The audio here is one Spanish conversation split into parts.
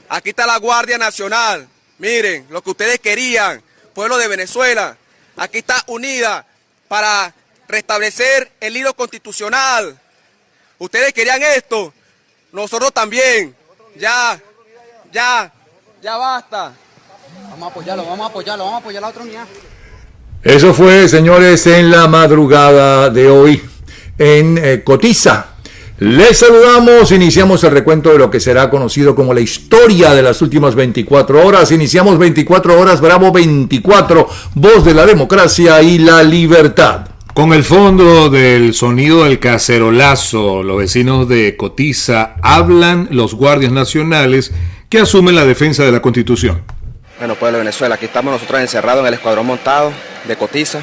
Aquí está la Guardia Nacional. Miren, lo que ustedes querían, pueblo de Venezuela. Aquí está unida para restablecer el hilo constitucional. Ustedes querían esto, nosotros también. Ya basta. Vamos a apoyarlo, vamos a apoyar la otra unidad. Eso fue, señores, en la madrugada de hoy en Cotiza. Les saludamos, iniciamos el recuento de lo que será conocido como la historia de las últimas 24 horas. Iniciamos 24 horas, Bravo 24, voz de la democracia y la libertad. Con el fondo del sonido del cacerolazo, los vecinos de Cotiza hablan los guardias nacionales que asumen la defensa de la Constitución. Bueno, pueblo de Venezuela, aquí estamos nosotros encerrados en el escuadrón montado de Cotiza.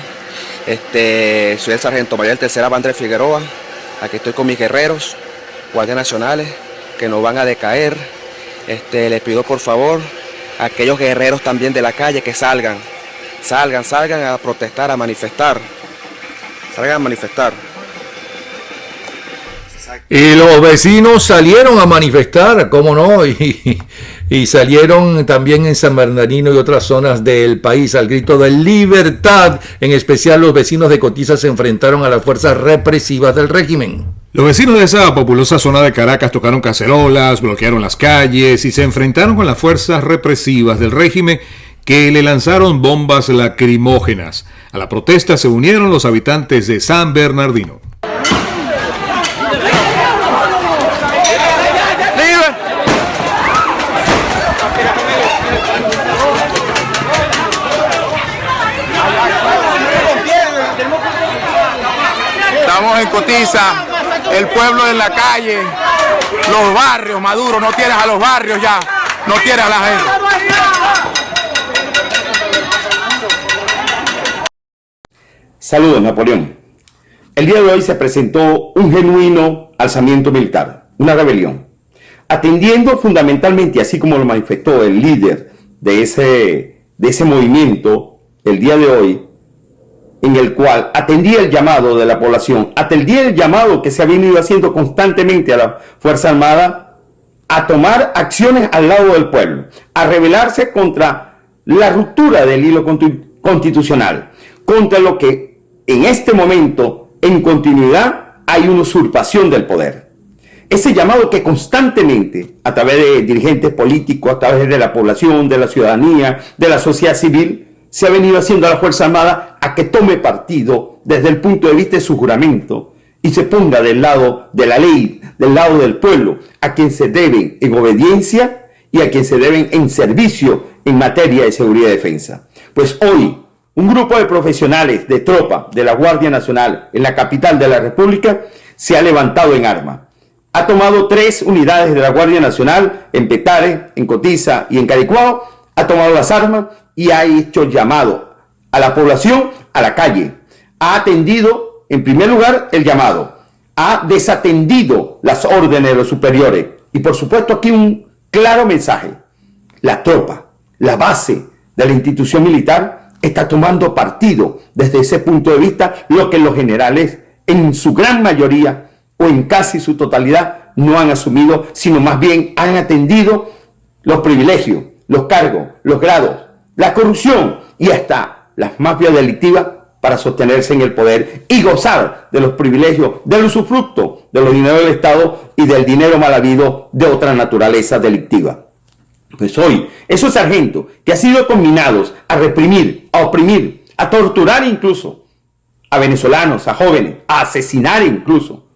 Soy el sargento mayor del tercera banda de Figueroa. Aquí estoy con mis guerreros, guardias nacionales, que no van a decaer. Les pido por favor a aquellos guerreros también de la calle que salgan a protestar, a manifestar. Salgan a manifestar. Y los vecinos salieron a manifestar, ¿cómo no? Y salieron también en San Bernardino y otras zonas del país al grito de libertad. En especial los vecinos de Cotiza se enfrentaron a las fuerzas represivas del régimen. Los vecinos de esa populosa zona de Caracas tocaron cacerolas, bloquearon las calles y se enfrentaron con las fuerzas represivas del régimen que le lanzaron bombas lacrimógenas. A la protesta se unieron los habitantes de San Bernardino. Estamos en Cotiza, el pueblo en la calle, los barrios, Maduro, no tienes a los barrios ya, no tienes a la gente. Saludos, Napoleón. El día de hoy se presentó un genuino alzamiento militar, una rebelión, atendiendo fundamentalmente, así como lo manifestó el líder de ese movimiento el día de hoy, en el cual atendía el llamado de la población, atendía el llamado que se ha venido haciendo constantemente a la Fuerza Armada a tomar acciones al lado del pueblo, a rebelarse contra la ruptura del hilo constitucional, contra lo que en este momento, en continuidad, hay una usurpación del poder. Ese llamado que constantemente, a través de dirigentes políticos, a través de la población, de la ciudadanía, de la sociedad civil, se ha venido haciendo a la Fuerza Armada a que tome partido desde el punto de vista de su juramento y se ponga del lado de la ley, del lado del pueblo, a quien se deben en obediencia y a quien se deben en servicio en materia de seguridad y defensa. Pues hoy, un grupo de profesionales de tropa de la Guardia Nacional en la capital de la República se ha levantado en arma. Ha tomado 3 unidades de la Guardia Nacional en Petare, en Cotiza y en Caricuao, ha tomado las armas y ha hecho llamado a la población a la calle. Ha atendido, en primer lugar, el llamado. Ha desatendido las órdenes de los superiores. Y por supuesto aquí un claro mensaje. La tropa, la base de la institución militar, está tomando partido desde ese punto de vista, lo que los generales, en su gran mayoría o en casi su totalidad, no han asumido, sino más bien han atendido los privilegios, los cargos, los grados, la corrupción y hasta las mafias delictivas para sostenerse en el poder y gozar de los privilegios, del usufructo de los dineros del Estado y del dinero mal habido de otra naturaleza delictiva. Pues hoy, esos sargentos que han sido combinados a reprimir, a oprimir, a torturar incluso a venezolanos, a jóvenes, a asesinar incluso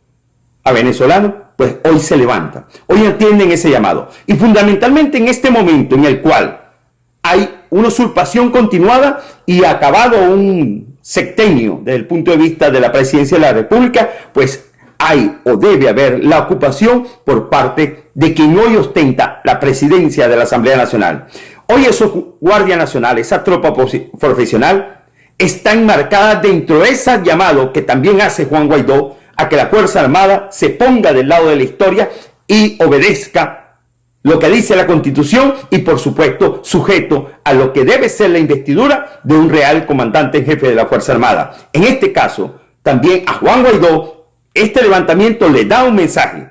a venezolanos, pues hoy se levantan, hoy atienden ese llamado. Y fundamentalmente en este momento en el cual hay una usurpación continuada y acabado un sexenio desde el punto de vista de la presidencia de la República, pues hay o debe haber la ocupación por parte de quien hoy ostenta la presidencia de la Asamblea Nacional. Hoy esos guardias nacionales, esa tropa profesional, está enmarcada dentro de ese llamado que también hace Juan Guaidó a que la Fuerza Armada se ponga del lado de la historia y obedezca lo que dice la Constitución y, por supuesto, sujeto a lo que debe ser la investidura de un real comandante en jefe de la Fuerza Armada. En este caso, también a Juan Guaidó, este levantamiento le da un mensaje.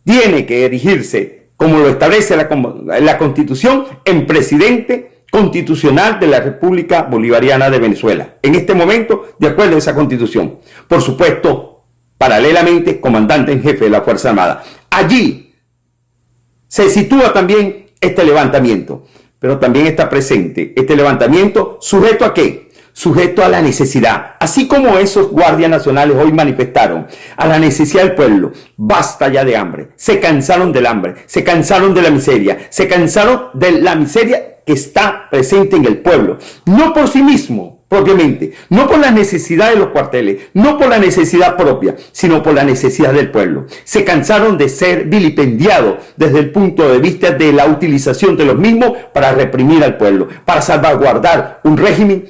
Tiene que erigirse como lo establece la Constitución, en presidente constitucional de la República Bolivariana de Venezuela. En este momento, de acuerdo a esa Constitución. Por supuesto, paralelamente, comandante en jefe de la Fuerza Armada. Allí se sitúa también este levantamiento, pero también está presente este levantamiento sujeto ¿a qué? Sujeto a la necesidad, así como esos guardias nacionales hoy manifestaron, a la necesidad del pueblo. Basta ya de hambre, se cansaron del hambre, se cansaron de la miseria, se cansaron de la miseria que está presente en el pueblo, no por sí mismo, propiamente, no por la necesidad de los cuarteles, no por la necesidad propia, sino por la necesidad del pueblo. Se cansaron de ser vilipendiados desde el punto de vista de la utilización de los mismos para reprimir al pueblo, para salvaguardar un régimen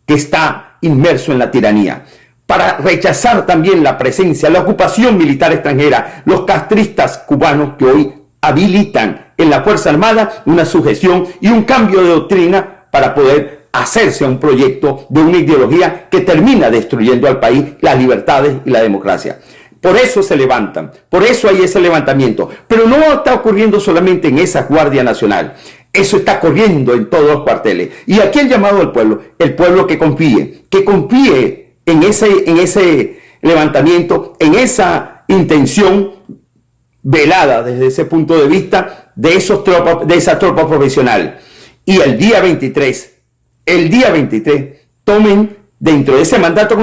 que está inmerso en la tiranía, para rechazar también la presencia, la ocupación militar extranjera, los castristas cubanos que hoy habilitan en la Fuerza Armada una sujeción y un cambio de doctrina para poder hacerse a un proyecto de una ideología que termina destruyendo al país, las libertades y la democracia. Por eso se levantan, por eso hay ese levantamiento, pero no está ocurriendo solamente en esa Guardia Nacional. Eso está corriendo en todos los cuarteles. Y aquí el llamado al pueblo, el pueblo que confíe en ese levantamiento, en esa intención velada desde ese punto de vista de esa tropa profesional. Y el día 23, tomen dentro de ese mandato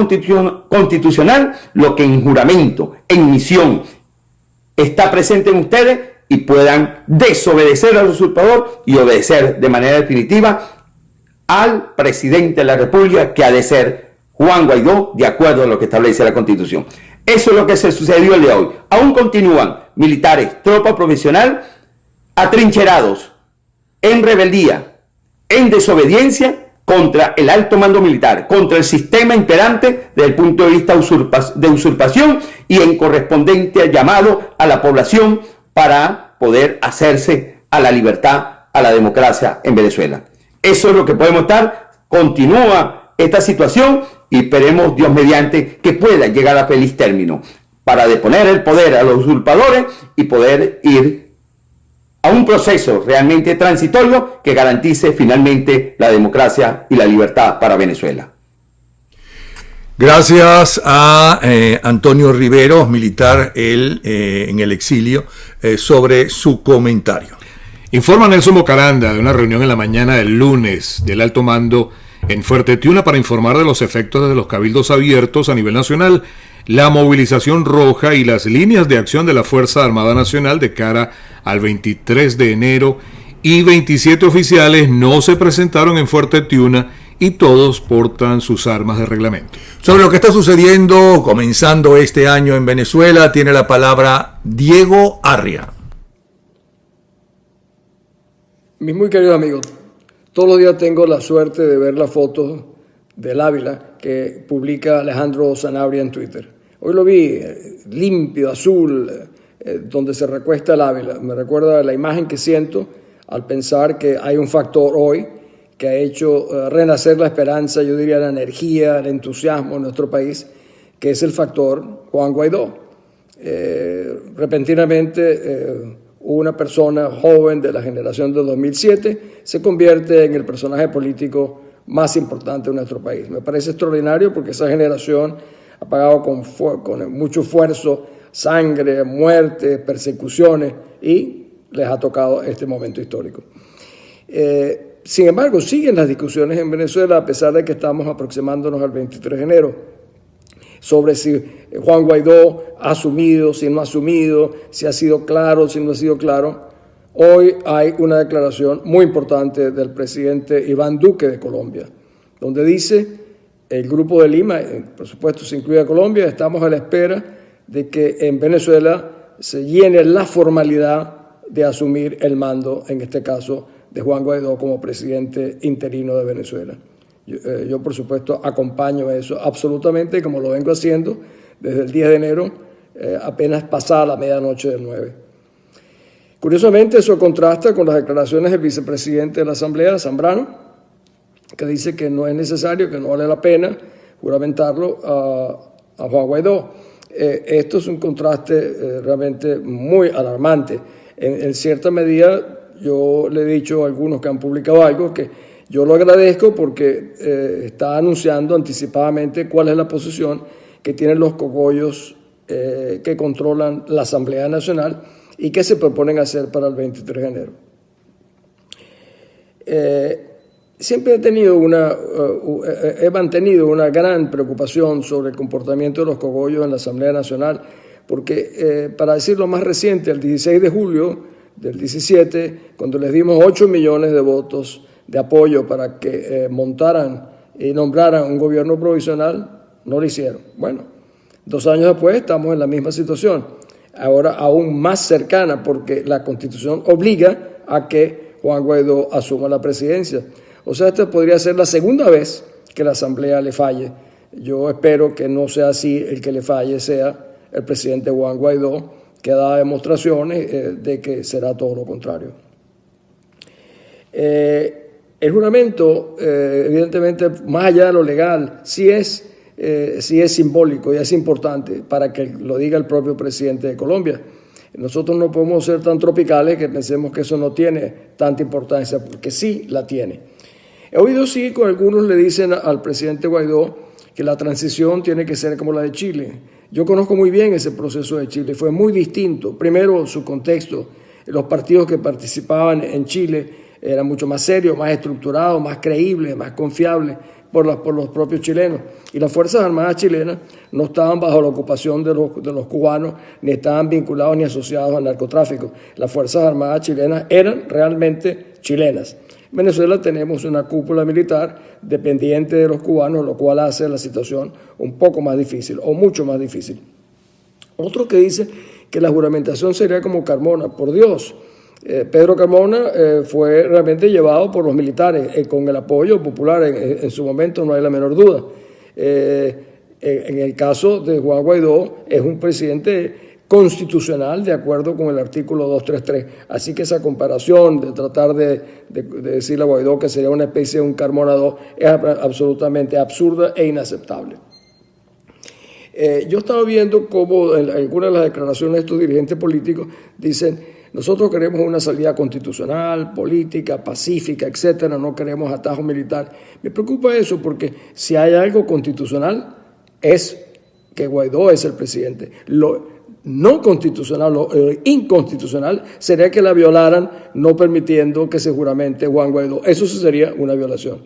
constitucional lo que en juramento, en misión, está presente en ustedes, y puedan desobedecer al usurpador y obedecer de manera definitiva al presidente de la República, que ha de ser Juan Guaidó, de acuerdo a lo que establece la Constitución. Eso es lo que se sucedió el día de hoy. Aún continúan militares, tropa profesional, atrincherados, en rebeldía, en desobediencia contra el alto mando militar, contra el sistema imperante desde el punto de vista de usurpación y en correspondiente llamado a la población para poder hacerse a la libertad, a la democracia en Venezuela. Eso es lo que podemos estar. Continúa esta situación y esperemos, Dios mediante, que pueda llegar a feliz término para deponer el poder a los usurpadores y poder ir a un proceso realmente transitorio que garantice finalmente la democracia y la libertad para Venezuela. Gracias a Antonio Riveros, militar en el exilio, sobre su comentario. Informa Nelson Bocaranda de una reunión en la mañana del lunes del alto mando en Fuerte Tiuna para informar de los efectos de los cabildos abiertos a nivel nacional, la movilización roja y las líneas de acción de la Fuerza Armada Nacional de cara al 23 de enero, y 27 oficiales no se presentaron en Fuerte Tiuna y todos portan sus armas de reglamento. Sobre lo que está sucediendo, comenzando este año en Venezuela, tiene la palabra Diego Arria. Mis muy queridos amigos, todos los días tengo la suerte de ver las fotos del Ávila que publica Alejandro Sanabria en Twitter. Hoy lo vi limpio, azul, donde se recuesta el Ávila. Me recuerda la imagen que siento al pensar que hay un factor hoy que ha hecho renacer la esperanza, yo diría la energía, el entusiasmo en nuestro país, que es el factor Juan Guaidó. Repentinamente, una persona joven de la generación del 2007 se convierte en el personaje político más importante de nuestro país. Me parece extraordinario porque esa generación ha pagado con mucho esfuerzo, sangre, muerte, persecuciones, y les ha tocado este momento histórico. Sin embargo, siguen las discusiones en Venezuela, a pesar de que estamos aproximándonos al 23 de enero, sobre si Juan Guaidó ha asumido, si no ha asumido, si ha sido claro, si no ha sido claro. Hoy hay una declaración muy importante del presidente Iván Duque de Colombia, donde dice: el Grupo de Lima, por supuesto se incluye a Colombia, estamos a la espera de que en Venezuela se llene la formalidad de asumir el mando, en este caso, de Juan Guaidó como presidente interino de Venezuela. Yo, por supuesto, acompaño eso absolutamente, como lo vengo haciendo desde el 10 de enero, apenas pasada la medianoche del 9. Curiosamente, eso contrasta con las declaraciones del vicepresidente de la Asamblea, Zambrano, que dice que no es necesario, que no vale la pena juramentarlo a Juan Guaidó. Esto es un contraste realmente muy alarmante. En cierta medida, yo le he dicho a algunos que han publicado algo que yo lo agradezco porque está anunciando anticipadamente cuál es la posición que tienen los cogollos que controlan la Asamblea Nacional y que se proponen hacer para el 23 de enero. Siempre he mantenido una gran preocupación sobre el comportamiento de los cogollos en la Asamblea Nacional, porque, para decir lo más reciente, el 16 de julio del 17, cuando les dimos 8 millones de votos de apoyo para que montaran y nombraran un gobierno provisional, no lo hicieron. Bueno, 2 años después estamos en la misma situación, ahora aún más cercana, porque la Constitución obliga a que Juan Guaidó asuma la presidencia. O sea, esta podría ser la segunda vez que la Asamblea le falle. Yo espero que no sea así, el que le falle sea el presidente Juan Guaidó, que da demostraciones de que será todo lo contrario. El juramento, evidentemente, más allá de lo legal, sí es simbólico y es importante para que lo diga el propio presidente de Colombia. Nosotros no podemos ser tan tropicales que pensemos que eso no tiene tanta importancia, porque sí la tiene. He oído sí que algunos le dicen al presidente Guaidó que la transición tiene que ser como la de Chile. Yo conozco muy bien ese proceso de Chile, fue muy distinto. Primero, su contexto, los partidos que participaban en Chile eran mucho más serios, más estructurados, más creíbles, más confiables por los propios chilenos. Y las Fuerzas Armadas chilenas no estaban bajo la ocupación de los cubanos, ni estaban vinculados ni asociados al narcotráfico. Las Fuerzas Armadas chilenas eran realmente chilenas. En Venezuela tenemos una cúpula militar dependiente de los cubanos, lo cual hace la situación un poco más difícil, o mucho más difícil. Otro que dice que la juramentación sería como Carmona. Por Dios, Pedro Carmona fue realmente llevado por los militares con el apoyo popular en su momento, no hay la menor duda. En el caso de Juan Guaidó, es un presidente constitucional de acuerdo con el artículo 233. Así que esa comparación de tratar de decirle a Guaidó que sería una especie de un Carmona II es absolutamente absurda e inaceptable. Yo estaba viendo cómo en algunas de las declaraciones de estos dirigentes políticos dicen: nosotros queremos una salida constitucional, política, pacífica, etcétera, no queremos atajo militar. Me preocupa eso porque si hay algo constitucional es que Guaidó es el presidente. Lo no constitucional o inconstitucional sería que la violaran no permitiendo que se juramente Juan Guaidó. Eso sí sería una violación.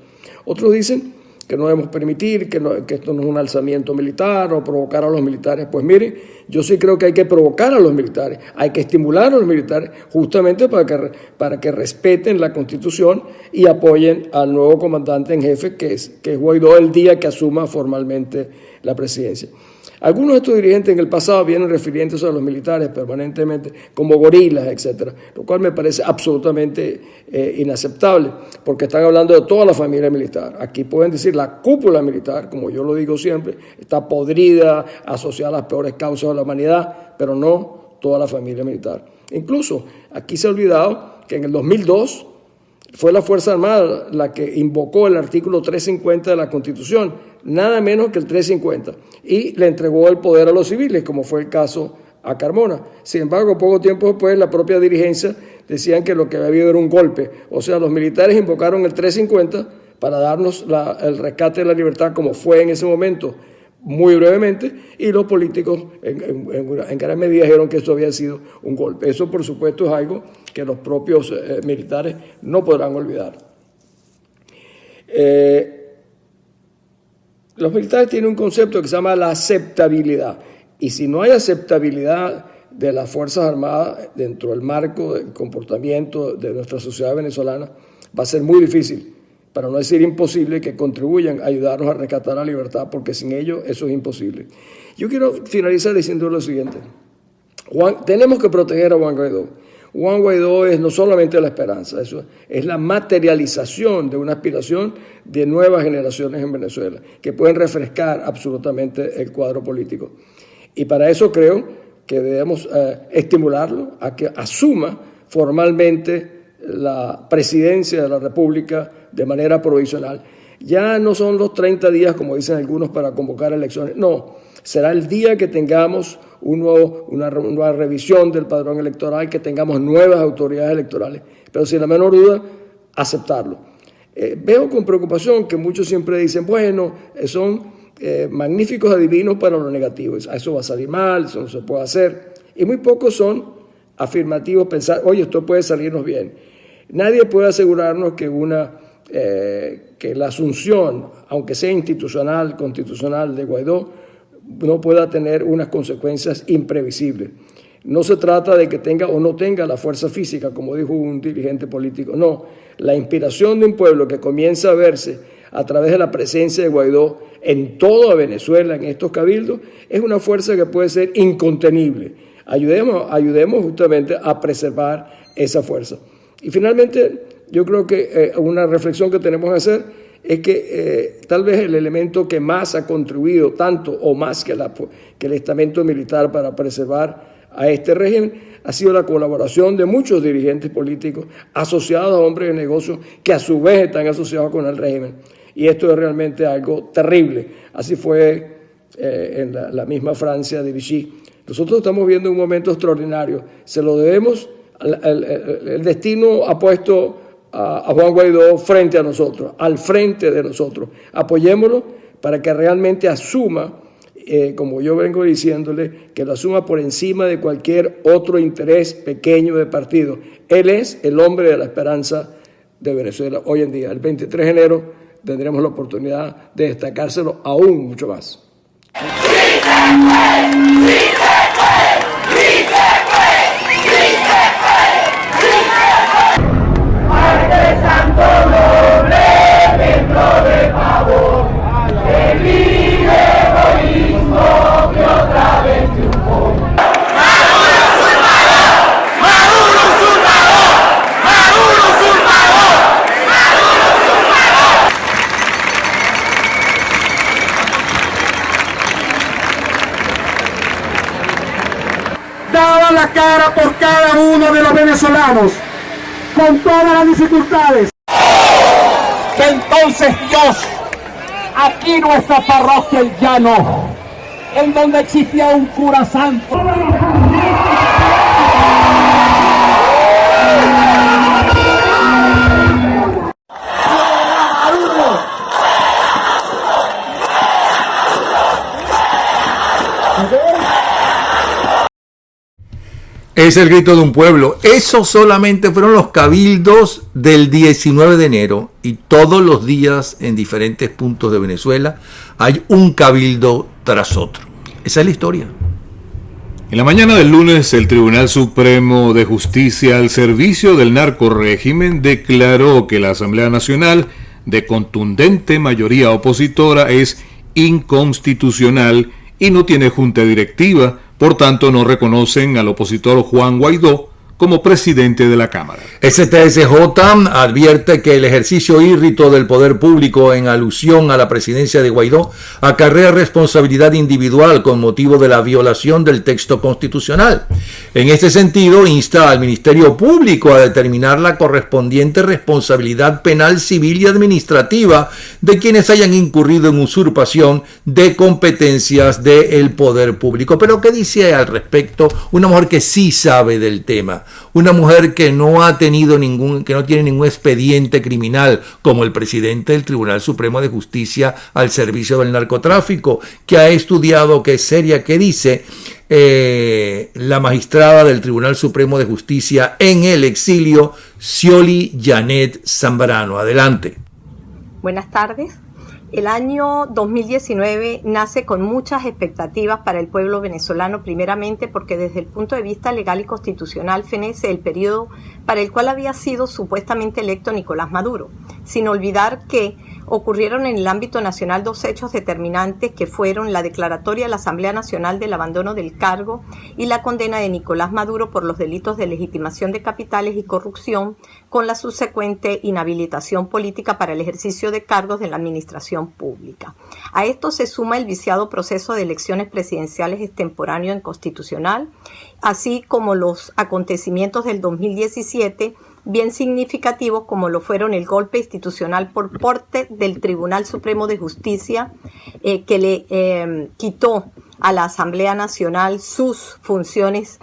Otros dicen que no debemos permitir, que esto no es un alzamiento militar o provocar a los militares. Pues miren, yo sí creo que hay que provocar a los militares, hay que estimular a los militares justamente para que respeten la Constitución y apoyen al nuevo comandante en jefe que es Guaidó el día que asuma formalmente la presidencia. Algunos de estos dirigentes en el pasado vienen refiriéndose a los militares permanentemente como gorilas, etcétera, lo cual me parece absolutamente inaceptable, porque están hablando de toda la familia militar. Aquí pueden decir la cúpula militar, como yo lo digo siempre, está podrida, asociada a las peores causas de la humanidad, pero no toda la familia militar. Incluso aquí se ha olvidado que en el 2002 fue la Fuerza Armada la que invocó el artículo 350 de la Constitución, nada menos que el 350, y le entregó el poder a los civiles, como fue el caso a Carmona. Sin embargo, poco tiempo después, la propia dirigencia decían que lo que había habido era un golpe. O sea, los militares invocaron el 350 para darnos el rescate de la libertad, como fue en ese momento, muy brevemente, y los políticos en gran medida dijeron que eso había sido un golpe. Eso, por supuesto, es algo que los propios militares no podrán olvidar. Los militares tienen un concepto que se llama la aceptabilidad, y si no hay aceptabilidad de las Fuerzas Armadas dentro del marco del comportamiento de nuestra sociedad venezolana, va a ser muy difícil, para no decir imposible, que contribuyan a ayudarnos a rescatar la libertad, porque sin ello eso es imposible. Yo quiero finalizar diciendo lo siguiente. Tenemos que proteger a Juan Guaidó. Juan Guaidó es no solamente la esperanza, eso es la materialización de una aspiración de nuevas generaciones en Venezuela, que pueden refrescar absolutamente el cuadro político. Y para eso creo que debemos estimularlo a que asuma formalmente la presidencia de la República de manera provisional. Ya no son los 30 días, como dicen algunos, para convocar elecciones. No, Será el día que tengamos una nueva revisión del padrón electoral, que tengamos nuevas autoridades electorales, pero sin la menor duda, aceptarlo. Veo con preocupación que muchos siempre dicen, bueno, son magníficos adivinos para lo negativo, eso va a salir mal, eso no se puede hacer, y muy pocos son afirmativos, pensar, oye, esto puede salirnos bien. Nadie puede asegurarnos que la asunción, aunque sea institucional, constitucional, de Guaidó, no pueda tener unas consecuencias imprevisibles. No se trata de que tenga o no tenga la fuerza física, como dijo un dirigente político. No, la inspiración de un pueblo que comienza a verse a través de la presencia de Guaidó en toda Venezuela, en estos cabildos, es una fuerza que puede ser incontenible. Ayudemos justamente a preservar esa fuerza. Y finalmente, yo creo que una reflexión que tenemos que hacer es que tal vez el elemento que más ha contribuido, tanto o más que el estamento militar para preservar a este régimen, ha sido la colaboración de muchos dirigentes políticos asociados a hombres de negocios que a su vez están asociados con el régimen. Y esto es realmente algo terrible. Así fue en la misma Francia de Vichy. Nosotros estamos viendo un momento extraordinario. Se lo debemos, el destino ha puesto a Juan Guaidó frente a nosotros, al frente de nosotros. Apoyémoslo para que realmente asuma, como yo vengo diciéndole, que lo asuma por encima de cualquier otro interés pequeño de partido. Él es el hombre de la esperanza de Venezuela hoy en día. El 23 de enero tendremos la oportunidad de destacárselo aún mucho más. ¡Sí se puede! ¡Sí se puede! ¡Sí se puede! ¡Sí se puede! ¡Sí se puede! ¡Arte santo noble, templo de favor! ¡Que vive egoísmo que otra vez triunfó! ¡Maduro usurpador! ¡Maduro usurpador! ¡Maduro usurpador! ¡Maduro usurpador! Daba la cara por cada uno de los venezolanos, con todas las dificultades. Que entonces Dios, aquí nuestra parroquia El Llano, en donde existía un cura santo, Es el grito de un pueblo. Esos solamente fueron los cabildos del 19 de enero y todos los días en diferentes puntos de Venezuela hay un cabildo tras otro. Esa es la historia. En la mañana del lunes, el Tribunal Supremo de Justicia al servicio del narcorrégimen declaró que la Asamblea Nacional, de contundente mayoría opositora, es inconstitucional y no tiene junta directiva. Por tanto, no reconocen al opositor Juan Guaidó como presidente de la Cámara. STSJ advierte que el ejercicio írrito del poder público en alusión a la presidencia de Guaidó acarrea responsabilidad individual con motivo de la violación del texto constitucional. En este sentido, insta al Ministerio Público a determinar la correspondiente responsabilidad penal, civil y administrativa de quienes hayan incurrido en usurpación de competencias del poder público. Pero ¿qué dice al respecto una mujer que sí sabe del tema? Una mujer que no tiene ningún expediente criminal, como el presidente del Tribunal Supremo de Justicia al servicio del narcotráfico, que ha estudiado, que es seria, que dice la magistrada del Tribunal Supremo de Justicia en el exilio, Scioli Janet Zambrano. Adelante. Buenas tardes. El año 2019 nace con muchas expectativas para el pueblo venezolano, primeramente porque desde el punto de vista legal y constitucional fenece el periodo para el cual había sido supuestamente electo Nicolás Maduro, sin olvidar que ocurrieron en el ámbito nacional dos hechos determinantes que fueron la declaratoria de la Asamblea Nacional del abandono del cargo y la condena de Nicolás Maduro por los delitos de legitimación de capitales y corrupción, con la subsecuente inhabilitación política para el ejercicio de cargos de la administración pública. A esto se suma el viciado proceso de elecciones presidenciales extemporáneo e inconstitucional, así como los acontecimientos del 2017, bien significativos como lo fueron el golpe institucional por parte del Tribunal Supremo de Justicia, que le quitó a la Asamblea Nacional sus funciones,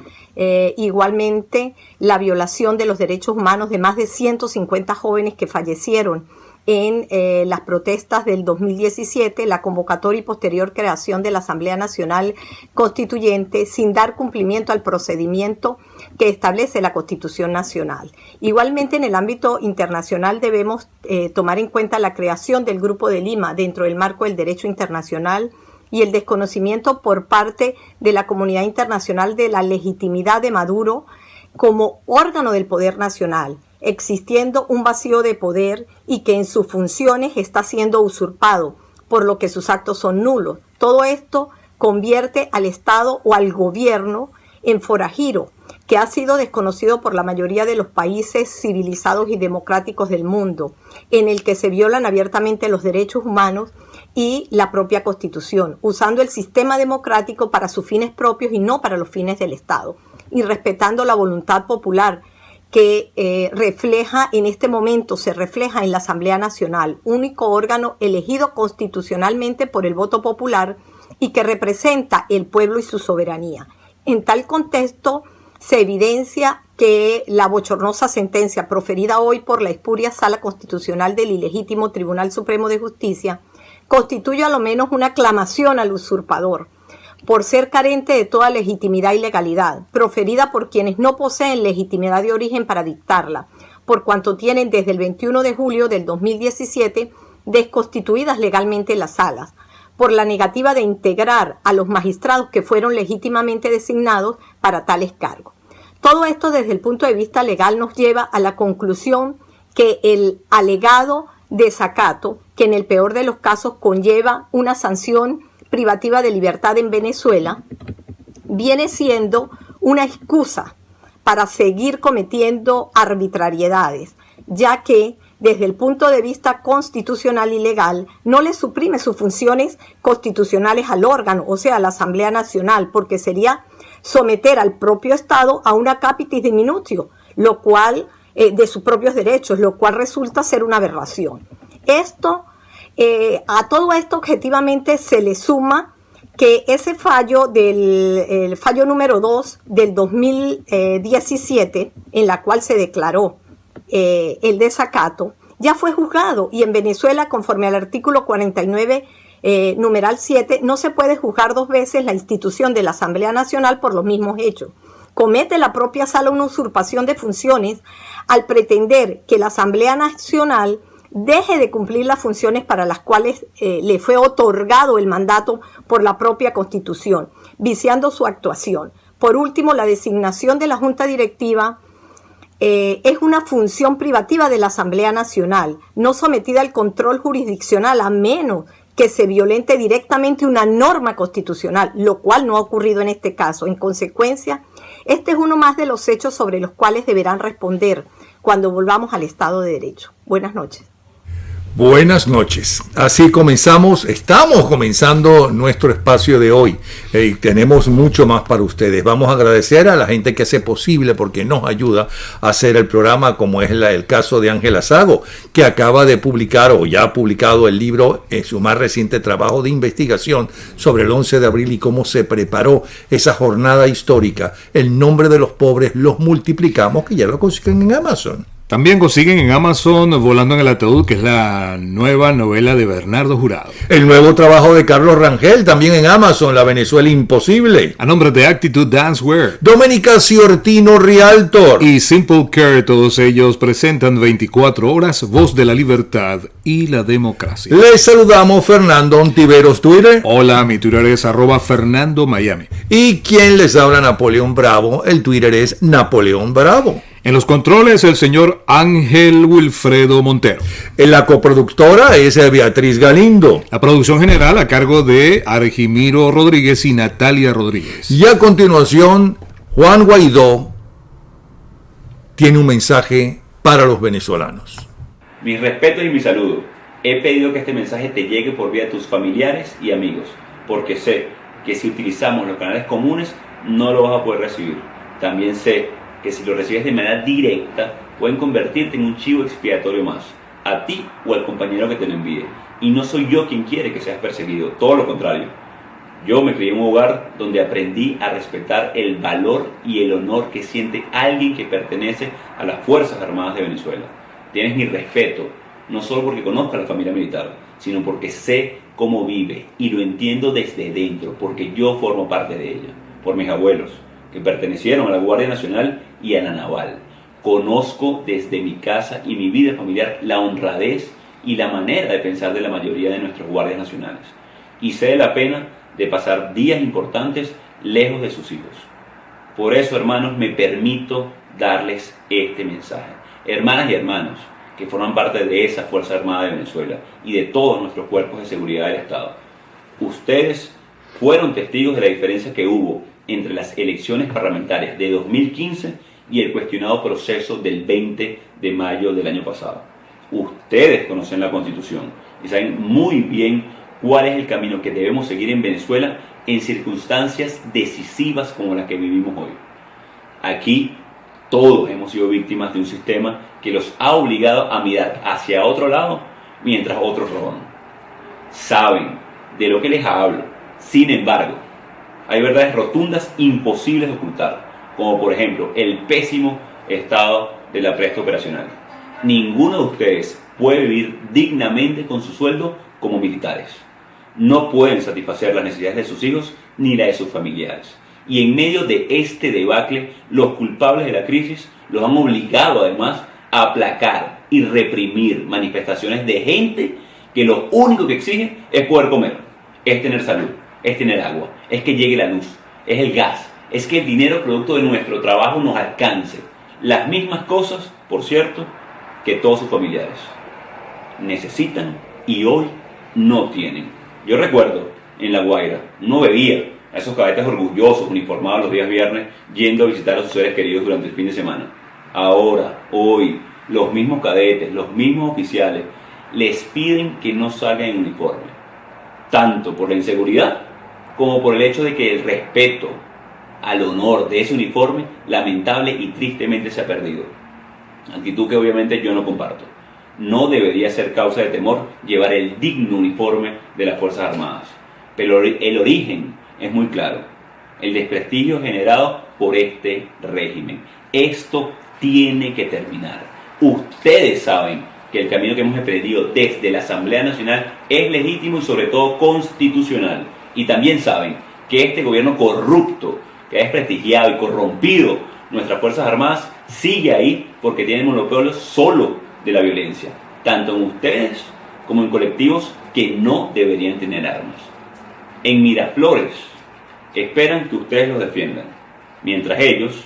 igualmente la violación de los derechos humanos de más de 150 jóvenes que fallecieron en las protestas del 2017, la convocatoria y posterior creación de la Asamblea Nacional Constituyente sin dar cumplimiento al procedimiento que establece la Constitución Nacional. Igualmente, en el ámbito internacional debemos tomar en cuenta la creación del Grupo de Lima dentro del marco del derecho internacional y el desconocimiento por parte de la comunidad internacional de la legitimidad de Maduro como órgano del poder nacional, existiendo un vacío de poder y que en sus funciones está siendo usurpado, por lo que sus actos son nulos. Todo esto convierte al Estado o al gobierno en forajero, que ha sido desconocido por la mayoría de los países civilizados y democráticos del mundo, en el que se violan abiertamente los derechos humanos y la propia Constitución, usando el sistema democrático para sus fines propios y no para los fines del Estado, y respetando la voluntad popular que se refleja en la Asamblea Nacional, único órgano elegido constitucionalmente por el voto popular y que representa el pueblo y su soberanía. En tal contexto, se evidencia que la bochornosa sentencia proferida hoy por la espuria Sala Constitucional del ilegítimo Tribunal Supremo de Justicia constituye a lo menos una aclamación al usurpador, por ser carente de toda legitimidad y legalidad, proferida por quienes no poseen legitimidad de origen para dictarla, por cuanto tienen desde el 21 de julio del 2017 desconstituidas legalmente las salas, por la negativa de integrar a los magistrados que fueron legítimamente designados para tales cargos. Todo esto desde el punto de vista legal nos lleva a la conclusión que el alegado desacato, que en el peor de los casos conlleva una sanción privativa de libertad en Venezuela, viene siendo una excusa para seguir cometiendo arbitrariedades, ya que desde el punto de vista constitucional y legal no le suprime sus funciones constitucionales al órgano, o sea, a la Asamblea Nacional, porque sería someter al propio Estado a una capitis diminutio, lo cual de sus propios derechos, lo cual resulta ser una aberración. A todo esto objetivamente se le suma que ese fallo el fallo número 2 del 2017, en la cual se declaró el desacato, ya fue juzgado, y en Venezuela, conforme al artículo 49, numeral 7, no se puede juzgar dos veces la institución de la Asamblea Nacional por los mismos hechos. Comete la propia sala una usurpación de funciones al pretender que la Asamblea Nacional deje de cumplir las funciones para las cuales le fue otorgado el mandato por la propia Constitución, viciando su actuación. Por último, la designación de la Junta Directiva es una función privativa de la Asamblea Nacional, no sometida al control jurisdiccional, a menos que se violente directamente una norma constitucional, lo cual no ha ocurrido en este caso. En consecuencia, este es uno más de los hechos sobre los cuales deberán responder cuando volvamos al Estado de Derecho. Buenas noches. Buenas noches. Así estamos comenzando nuestro espacio de hoy. Tenemos mucho más para ustedes. Vamos a agradecer a la gente que hace posible, porque nos ayuda a hacer el programa, como es el caso de Ángela Sago, que acaba de publicar o ya ha publicado el libro en su más reciente trabajo de investigación sobre el 11 de abril y cómo se preparó esa jornada histórica. El nombre de los pobres los multiplicamos, que ya lo consiguen en Amazon. También consiguen en Amazon Volando en el Ataúd, que es la nueva novela de Bernardo Jurado. El nuevo trabajo de Carlos Rangel, también en Amazon, La Venezuela Imposible. A nombre de Actitude Dancewear, Doménica Ciortino Rialtor y Simple Care, todos ellos presentan 24 horas, Voz de la Libertad y la Democracia. Les saludamos, Fernando Ontiveros, Twitter. Hola, mi Twitter es @FernandoMiami. Y quien les habla, Napoleón Bravo, el Twitter es Napoleón Bravo. En los controles, el señor Ángel Wilfredo Montero. En la coproductora es Beatriz Galindo. La producción general a cargo de Argimiro Rodríguez y Natalia Rodríguez. Y a continuación, Juan Guaidó tiene un mensaje para los venezolanos. Mis respetos y mi saludo. He pedido que este mensaje te llegue por vía de tus familiares y amigos, porque sé que si utilizamos los canales comunes no lo vas a poder recibir. También sé que si lo recibes de manera directa pueden convertirte en un chivo expiatorio más, a ti o al compañero que te lo envíe. Y no soy yo quien quiere que seas perseguido, todo lo contrario. Yo me crié en un hogar donde aprendí a respetar el valor y el honor que siente alguien que pertenece a las Fuerzas Armadas de Venezuela. Tienes mi respeto, no solo porque conozco a la familia militar, sino porque sé cómo vive y lo entiendo desde dentro, porque yo formo parte de ella, por mis abuelos, que pertenecieron a la Guardia Nacional y a la Naval. Conozco desde mi casa y mi vida familiar la honradez y la manera de pensar de la mayoría de nuestros guardias nacionales. Y sé de la pena de pasar días importantes lejos de sus hijos. Por eso, hermanos, me permito darles este mensaje. Hermanas y hermanos que forman parte de esa Fuerza Armada de Venezuela y de todos nuestros cuerpos de seguridad del Estado, ustedes fueron testigos de la diferencia que hubo entre las elecciones parlamentarias de 2015 y el cuestionado proceso del 20 de mayo del año pasado. Ustedes conocen la Constitución y saben muy bien cuál es el camino que debemos seguir en Venezuela en circunstancias decisivas como las que vivimos hoy. Aquí todos hemos sido víctimas de un sistema que los ha obligado a mirar hacia otro lado mientras otros roban. Saben de lo que les hablo. Sin embargo, hay verdades rotundas imposibles de ocultar, como por ejemplo el pésimo estado de la presta operacional. Ninguno de ustedes puede vivir dignamente con su sueldo como militares. No pueden satisfacer las necesidades de sus hijos ni las de sus familiares. Y en medio de este debacle, los culpables de la crisis los han obligado además a aplacar y reprimir manifestaciones de gente que lo único que exige es poder comer, es tener salud, es tener agua, es que llegue la luz, es el gas, es que el dinero producto de nuestro trabajo nos alcance. Las mismas cosas, por cierto, que todos sus familiares necesitan y hoy no tienen. Yo recuerdo en La Guaira, uno veía a esos cadetes orgullosos, uniformados los días viernes, yendo a visitar a sus seres queridos durante el fin de semana. Ahora, hoy, los mismos cadetes, los mismos oficiales, les piden que no salgan en uniforme, tanto por la inseguridad como por el hecho de que el respeto al honor de ese uniforme lamentable y tristemente se ha perdido. Actitud que obviamente yo no comparto. No debería ser causa de temor llevar el digno uniforme de las Fuerzas Armadas. Pero el origen es muy claro. El desprestigio generado por este régimen. Esto tiene que terminar. Ustedes saben que el camino que hemos emprendido desde la Asamblea Nacional es legítimo y sobre todo constitucional. Y también saben que este gobierno corrupto, que ha desprestigiado y corrompido nuestras Fuerzas Armadas, sigue ahí porque tiene monopolio solo de la violencia, tanto en ustedes como en colectivos que no deberían tener armas. En Miraflores esperan que ustedes los defiendan, mientras ellos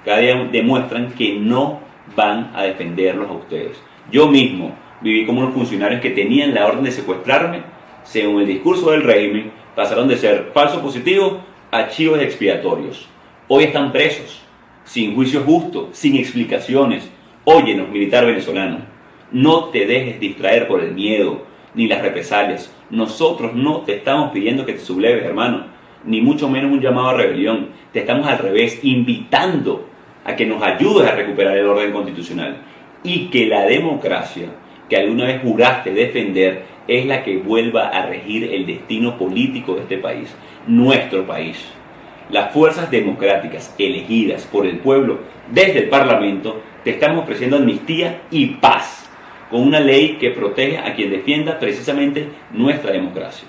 cada día demuestran que no van a defenderlos a ustedes. Yo mismo viví como unos funcionarios que tenían la orden de secuestrarme, según el discurso del régimen, pasaron de ser falsos positivos a chivos expiatorios. Hoy están presos, sin juicio justo, sin explicaciones. Óyenos, militar venezolano, no te dejes distraer por el miedo ni las represalias. Nosotros no te estamos pidiendo que te subleves, hermano, ni mucho menos un llamado a rebelión. Te estamos al revés invitando a que nos ayudes a recuperar el orden constitucional y que la democracia que alguna vez juraste defender es la que vuelva a regir el destino político de este país, nuestro país. Las fuerzas democráticas elegidas por el pueblo desde el Parlamento te estamos ofreciendo amnistía y paz, con una ley que protege a quien defienda precisamente nuestra democracia.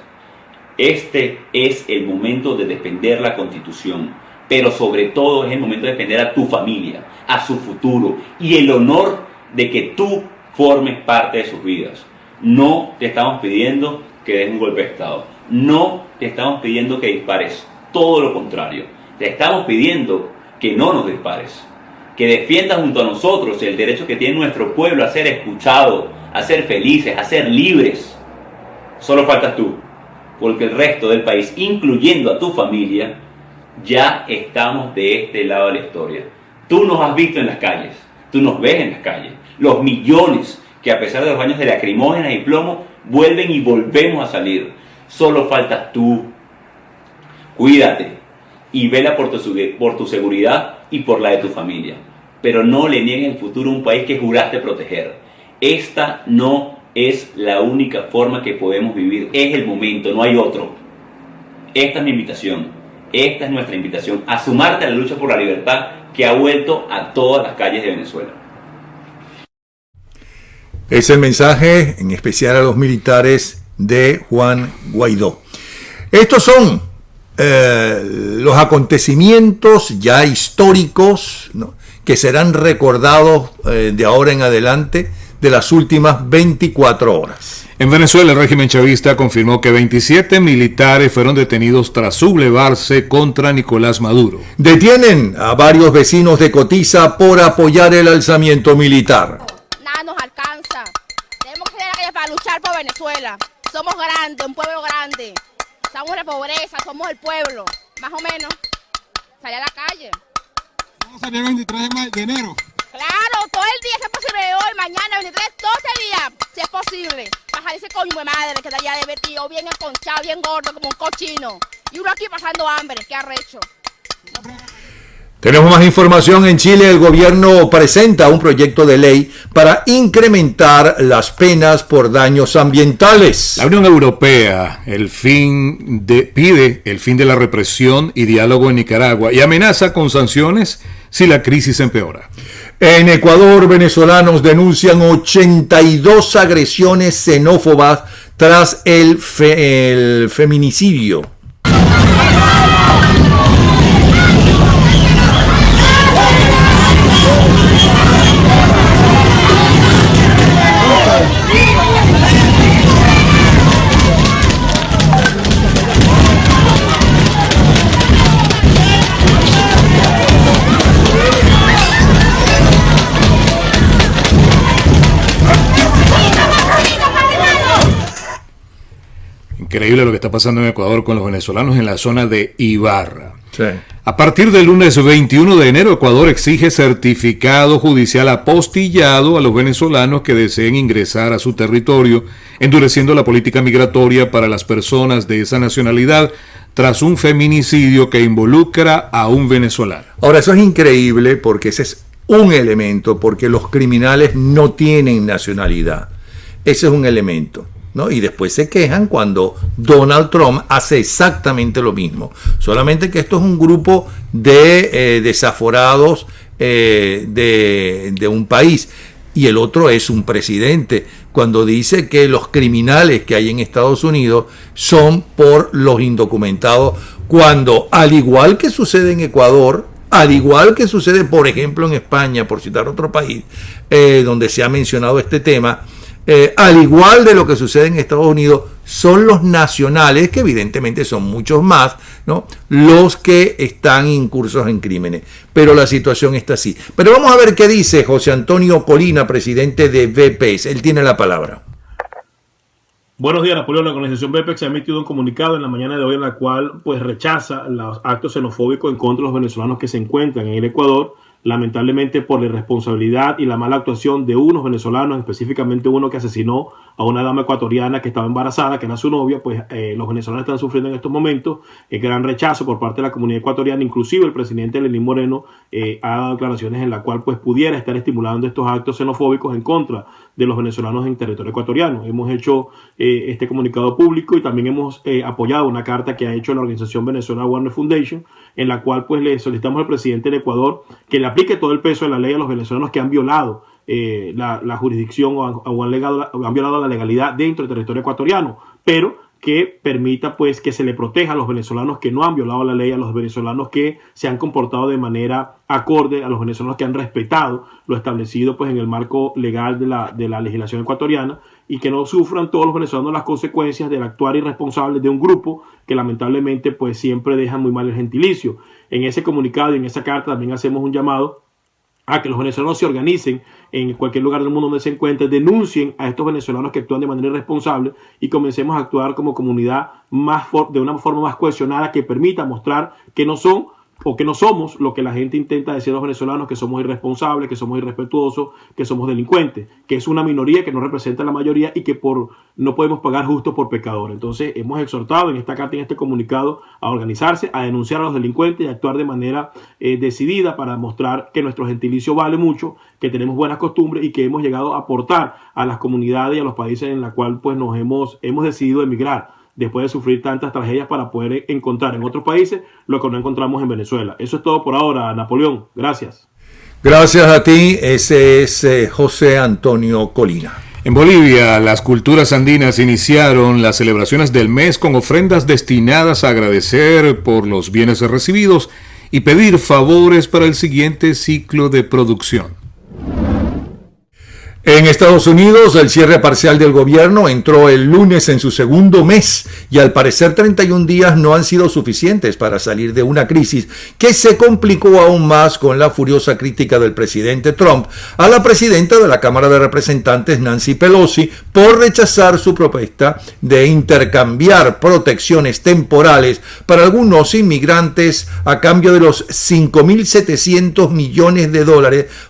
Este es el momento de defender la Constitución, pero sobre todo es el momento de defender a tu familia, a su futuro y el honor de que tú formes parte de sus vidas. No te estamos pidiendo que des un golpe de Estado, no te estamos pidiendo que dispares, todo lo contrario, te estamos pidiendo que no nos dispares, que defiendas junto a nosotros el derecho que tiene nuestro pueblo a ser escuchado, a ser felices, a ser libres. Solo faltas tú, porque el resto del país, incluyendo a tu familia, ya estamos de este lado de la historia. Tú nos has visto en las calles, tú nos ves en las calles, los millones que a pesar de los años de lacrimógenas y plomo vuelven y volvemos a salir. Solo faltas tú. Cuídate y vela por tu seguridad y por la de tu familia, pero no le niegues el futuro a un país que juraste proteger. Esta no es la única forma que podemos vivir, es el momento, no hay otro. Esta es mi invitación, esta es nuestra invitación a sumarte a la lucha por la libertad que ha vuelto a todas las calles de Venezuela. Es el mensaje en especial a los militares de Juan Guaidó. Estos son los acontecimientos ya históricos, ¿no?, que serán recordados de ahora en adelante de las últimas 24 horas. En Venezuela, el régimen chavista confirmó que 27 militares fueron detenidos tras sublevarse contra Nicolás Maduro. Detienen a varios vecinos de Cotiza por apoyar el alzamiento militar. Nada nos alcanza. Tenemos que salir a la calle para luchar por Venezuela. Somos grandes, un pueblo grande. Estamos de pobreza, somos el pueblo. Más o menos. Salir a la calle. Vamos a salir el 23 de enero. Claro, todo el día, si es posible, hoy, mañana, 23, todo el día, si es posible. Bajar ese coño de madre que está allá de vestido, bien esponchado, bien gordo, como un cochino. Y uno aquí pasando hambre, qué arrecho. Tenemos más información. En Chile, el gobierno presenta un proyecto de ley para incrementar las penas por daños ambientales. La Unión Europea pide el fin de la represión y diálogo en Nicaragua y amenaza con sanciones si la crisis empeora. En Ecuador, venezolanos denuncian 82 agresiones xenófobas tras el feminicidio. Increíble lo que está pasando en Ecuador con los venezolanos en la zona de Ibarra. Sí. A partir del lunes 21 de enero, Ecuador exige certificado judicial apostillado a los venezolanos que deseen ingresar a su territorio, endureciendo la política migratoria para las personas de esa nacionalidad tras un feminicidio que involucra a un venezolano. Ahora, eso es increíble porque ese es un elemento, porque los criminales no tienen nacionalidad. Ese es un elemento, ¿no? Y después se quejan cuando Donald Trump hace exactamente lo mismo. Solamente que esto es un grupo de desaforados de un país. Y el otro es un presidente, cuando dice que los criminales que hay en Estados Unidos son por los indocumentados, cuando, al igual que sucede en Ecuador, al igual que sucede, por ejemplo, en España, por citar otro país, donde se ha mencionado este tema, al igual de lo que sucede en Estados Unidos, son los nacionales, que evidentemente son muchos más, ¿no?, los que están incursos en crímenes. Pero la situación está así. Pero vamos a ver qué dice José Antonio Colina, presidente de VPES. Él tiene la palabra. Buenos días, Napoleón. La organización VPES ha emitido un comunicado en la mañana de hoy en la cual pues rechaza los actos xenofóbicos en contra de los venezolanos que se encuentran en el Ecuador, lamentablemente por la irresponsabilidad y la mala actuación de unos venezolanos, específicamente uno que asesinó a una dama ecuatoriana que estaba embarazada, que era su novia. Pues los venezolanos están sufriendo en estos momentos el gran rechazo por parte de la comunidad ecuatoriana. Inclusive el presidente Lenín Moreno ha dado declaraciones en la cual pues pudiera estar estimulando estos actos xenofóbicos en contra de los venezolanos en territorio ecuatoriano. Hemos hecho este comunicado público y también hemos apoyado una carta que ha hecho la organización Venezuela Warner Foundation, en la cual pues le solicitamos al presidente del Ecuador que le aplique todo el peso de la ley a los venezolanos que han violado la jurisdicción o han violado la legalidad dentro del territorio ecuatoriano, pero que permita pues que se le proteja a los venezolanos que no han violado la ley, a los venezolanos que se han comportado de manera acorde, a los venezolanos que han respetado lo establecido pues en el marco legal de la legislación ecuatoriana, y que no sufran todos los venezolanos las consecuencias del actuar irresponsable de un grupo que lamentablemente pues siempre deja muy mal el gentilicio. En ese comunicado y en esa carta también hacemos un llamado a que los venezolanos se organicen en cualquier lugar del mundo donde se encuentren, denuncien a estos venezolanos que actúan de manera irresponsable y comencemos a actuar como comunidad de una forma más cohesionada, que permita mostrar que no son o que no somos lo que la gente intenta decir a los venezolanos, que somos irresponsables, que somos irrespetuosos, que somos delincuentes, que es una minoría que no representa a la mayoría y que no podemos pagar justo por pecadores. Entonces hemos exhortado en esta carta y en este comunicado a organizarse, a denunciar a los delincuentes y a actuar de manera decidida para mostrar que nuestro gentilicio vale mucho, que tenemos buenas costumbres y que hemos llegado a aportar a las comunidades y a los países en los cuales pues hemos decidido emigrar. después de sufrir tantas tragedias para poder encontrar en otros países lo que no encontramos en Venezuela. Eso es todo por ahora, Napoleón. Gracias. Gracias a ti. Ese es José Antonio Colina. En Bolivia, las culturas andinas iniciaron las celebraciones del mes con ofrendas destinadas a agradecer por los bienes recibidos y pedir favores para el siguiente ciclo de producción. En Estados Unidos, el cierre parcial del gobierno entró el lunes en su segundo mes y al parecer 31 días no han sido suficientes para salir de una crisis que se complicó aún más con la furiosa crítica del presidente Trump a la presidenta de la Cámara de Representantes, Nancy Pelosi, por rechazar su propuesta de intercambiar protecciones temporales para algunos inmigrantes a cambio de los $5.700 millones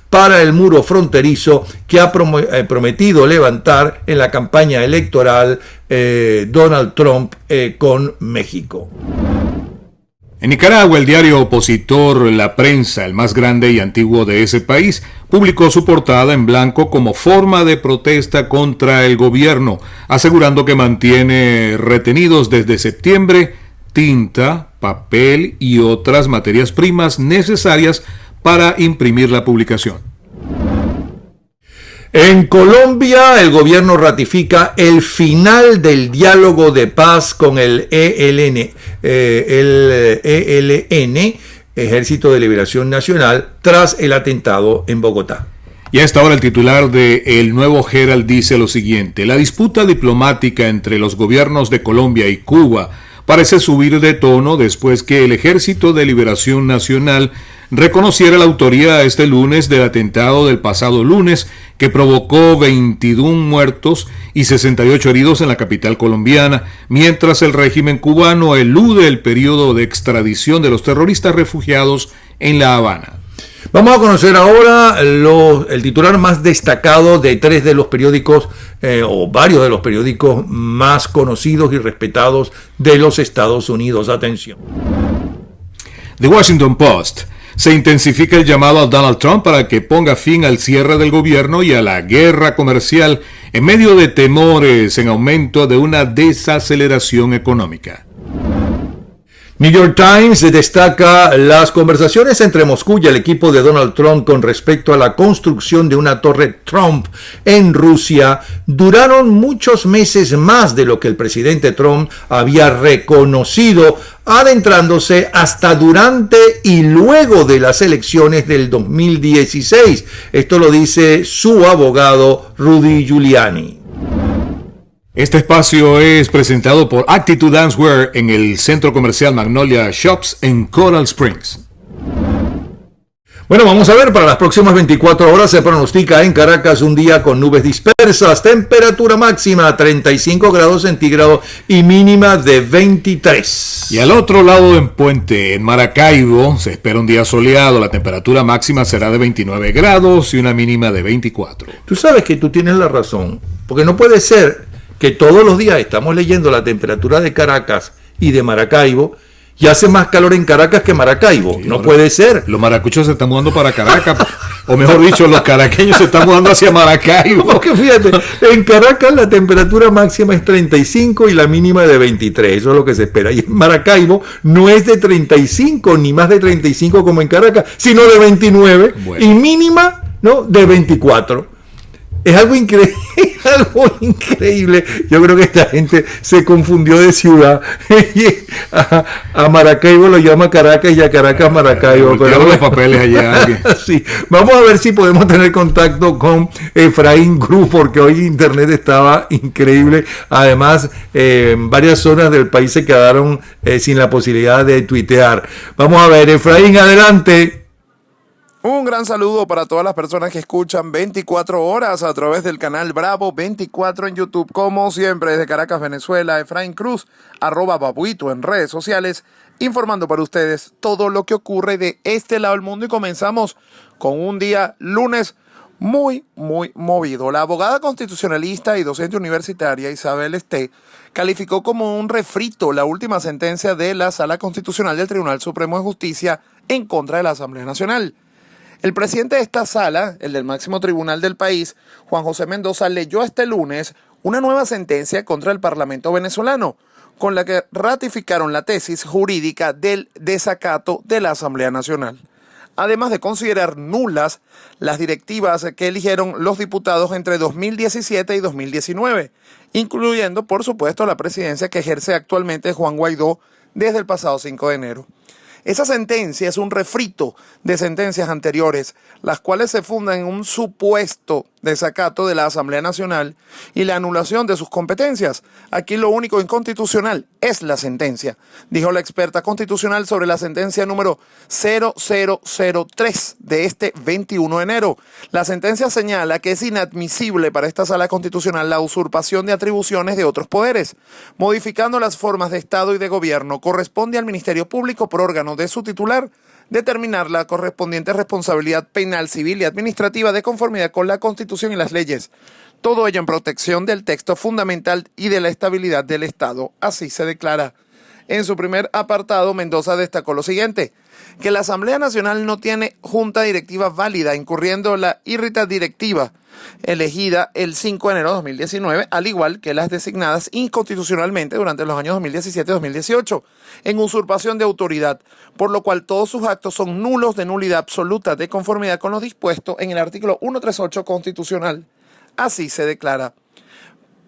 para el muro fronterizo que ha prometido levantar en la campaña electoral Donald Trump con México. En Nicaragua, el diario opositor La Prensa, el más grande y antiguo de ese país, publicó su portada en blanco como forma de protesta contra el gobierno, asegurando que mantiene retenidos desde septiembre tinta, papel y otras materias primas necesarias para imprimir la publicación. En Colombia, el gobierno ratifica el final del diálogo de paz con el ELN, Ejército de Liberación Nacional, tras el atentado en Bogotá. Y a esta hora el titular de El Nuevo Herald dice lo siguiente: la disputa diplomática entre los gobiernos de Colombia y Cuba parece subir de tono después que el Ejército de Liberación Nacional reconociera la autoría este lunes del atentado del pasado lunes que provocó 21 muertos y 68 heridos en la capital colombiana, mientras el régimen cubano elude el periodo de extradición de los terroristas refugiados en La Habana. Vamos a conocer ahora el titular más destacado de tres de los periódicos o varios de los periódicos más conocidos y respetados de los Estados Unidos. Atención. The Washington Post. Se intensifica el llamado a Donald Trump para que ponga fin al cierre del gobierno y a la guerra comercial en medio de temores en aumento de una desaceleración económica. New York Times destaca las conversaciones entre Moscú y el equipo de Donald Trump con respecto a la construcción de una torre Trump en Rusia duraron muchos meses más de lo que el presidente Trump había reconocido, adentrándose hasta durante y luego de las elecciones del 2016. Esto lo dice su abogado Rudy Giuliani. Este espacio es presentado por Actitude Dancewear en el centro comercial Magnolia Shops en Coral Springs. Bueno, vamos a ver, para las próximas 24 horas se pronostica en Caracas un día con nubes dispersas, temperatura máxima 35 grados centígrados y mínima de 23. Y al otro lado en Puente, en Maracaibo, se espera un día soleado, la temperatura máxima será de 29 grados y una mínima de 24. Tú sabes que tú tienes la razón, porque no puede ser que todos los días estamos leyendo la temperatura de Caracas y de Maracaibo y hace más calor en Caracas que Maracaibo. Sí, no puede ser. Los maracuchos se están mudando para Caracas, o mejor dicho, los caraqueños se están mudando hacia Maracaibo. Porque fíjate, en Caracas la temperatura máxima es 35 y la mínima de 23, eso es lo que se espera. Y en Maracaibo no es de 35 ni más de 35 como en Caracas, sino de 29 y mínima, ¿no?, de 24. Es algo increíble, Yo creo que esta gente se confundió de ciudad. A Maracaibo lo llama Caracas y a Caracas Maracaibo. Pero los papeles allá. Sí. Vamos a ver si podemos tener contacto con Efraín Cruz, porque hoy internet estaba increíble. Además, varias zonas del país se quedaron sin la posibilidad de tuitear. Vamos a ver, Efraín, adelante. Un gran saludo para todas las personas que escuchan 24 horas a través del canal Bravo 24 en YouTube. Como siempre, desde Caracas, Venezuela, Efraín Cruz, @babuito en redes sociales, informando para ustedes todo lo que ocurre de este lado del mundo. Y comenzamos con un día lunes muy movido. La abogada constitucionalista y docente universitaria Isabel Esté calificó como un refrito la última sentencia de la Sala Constitucional del Tribunal Supremo de Justicia en contra de la Asamblea Nacional. El presidente de esta sala, el del máximo tribunal del país, Juan José Mendoza, leyó este lunes una nueva sentencia contra el Parlamento venezolano, con la que ratificaron la tesis jurídica del desacato de la Asamblea Nacional, además de considerar nulas las directivas que eligieron los diputados entre 2017 y 2019, incluyendo, por supuesto, la presidencia que ejerce actualmente Juan Guaidó desde el pasado 5 de enero. Esa sentencia es un refrito de sentencias anteriores, las cuales se fundan en un supuesto desacato de la Asamblea Nacional y la anulación de sus competencias. Aquí lo único inconstitucional es la sentencia, dijo la experta constitucional sobre la sentencia número 0003 de este 21 de enero. La sentencia señala que es inadmisible para esta sala constitucional la usurpación de atribuciones de otros poderes. Modificando las formas de Estado y de gobierno, corresponde al Ministerio Público, por órgano de su titular, determinar la correspondiente responsabilidad penal, civil y administrativa de conformidad con la Constitución y las leyes. Todo ello en protección del texto fundamental y de la estabilidad del Estado. Así se declara. En su primer apartado, Mendoza destacó lo siguiente: que la Asamblea Nacional no tiene junta directiva válida, incurriendo la irrita directiva elegida el 5 de enero de 2019, al igual que las designadas inconstitucionalmente durante los años 2017 y 2018, en usurpación de autoridad, por lo cual todos sus actos son nulos, de nulidad absoluta, de conformidad con lo dispuesto en el artículo 138 constitucional. Así se declara.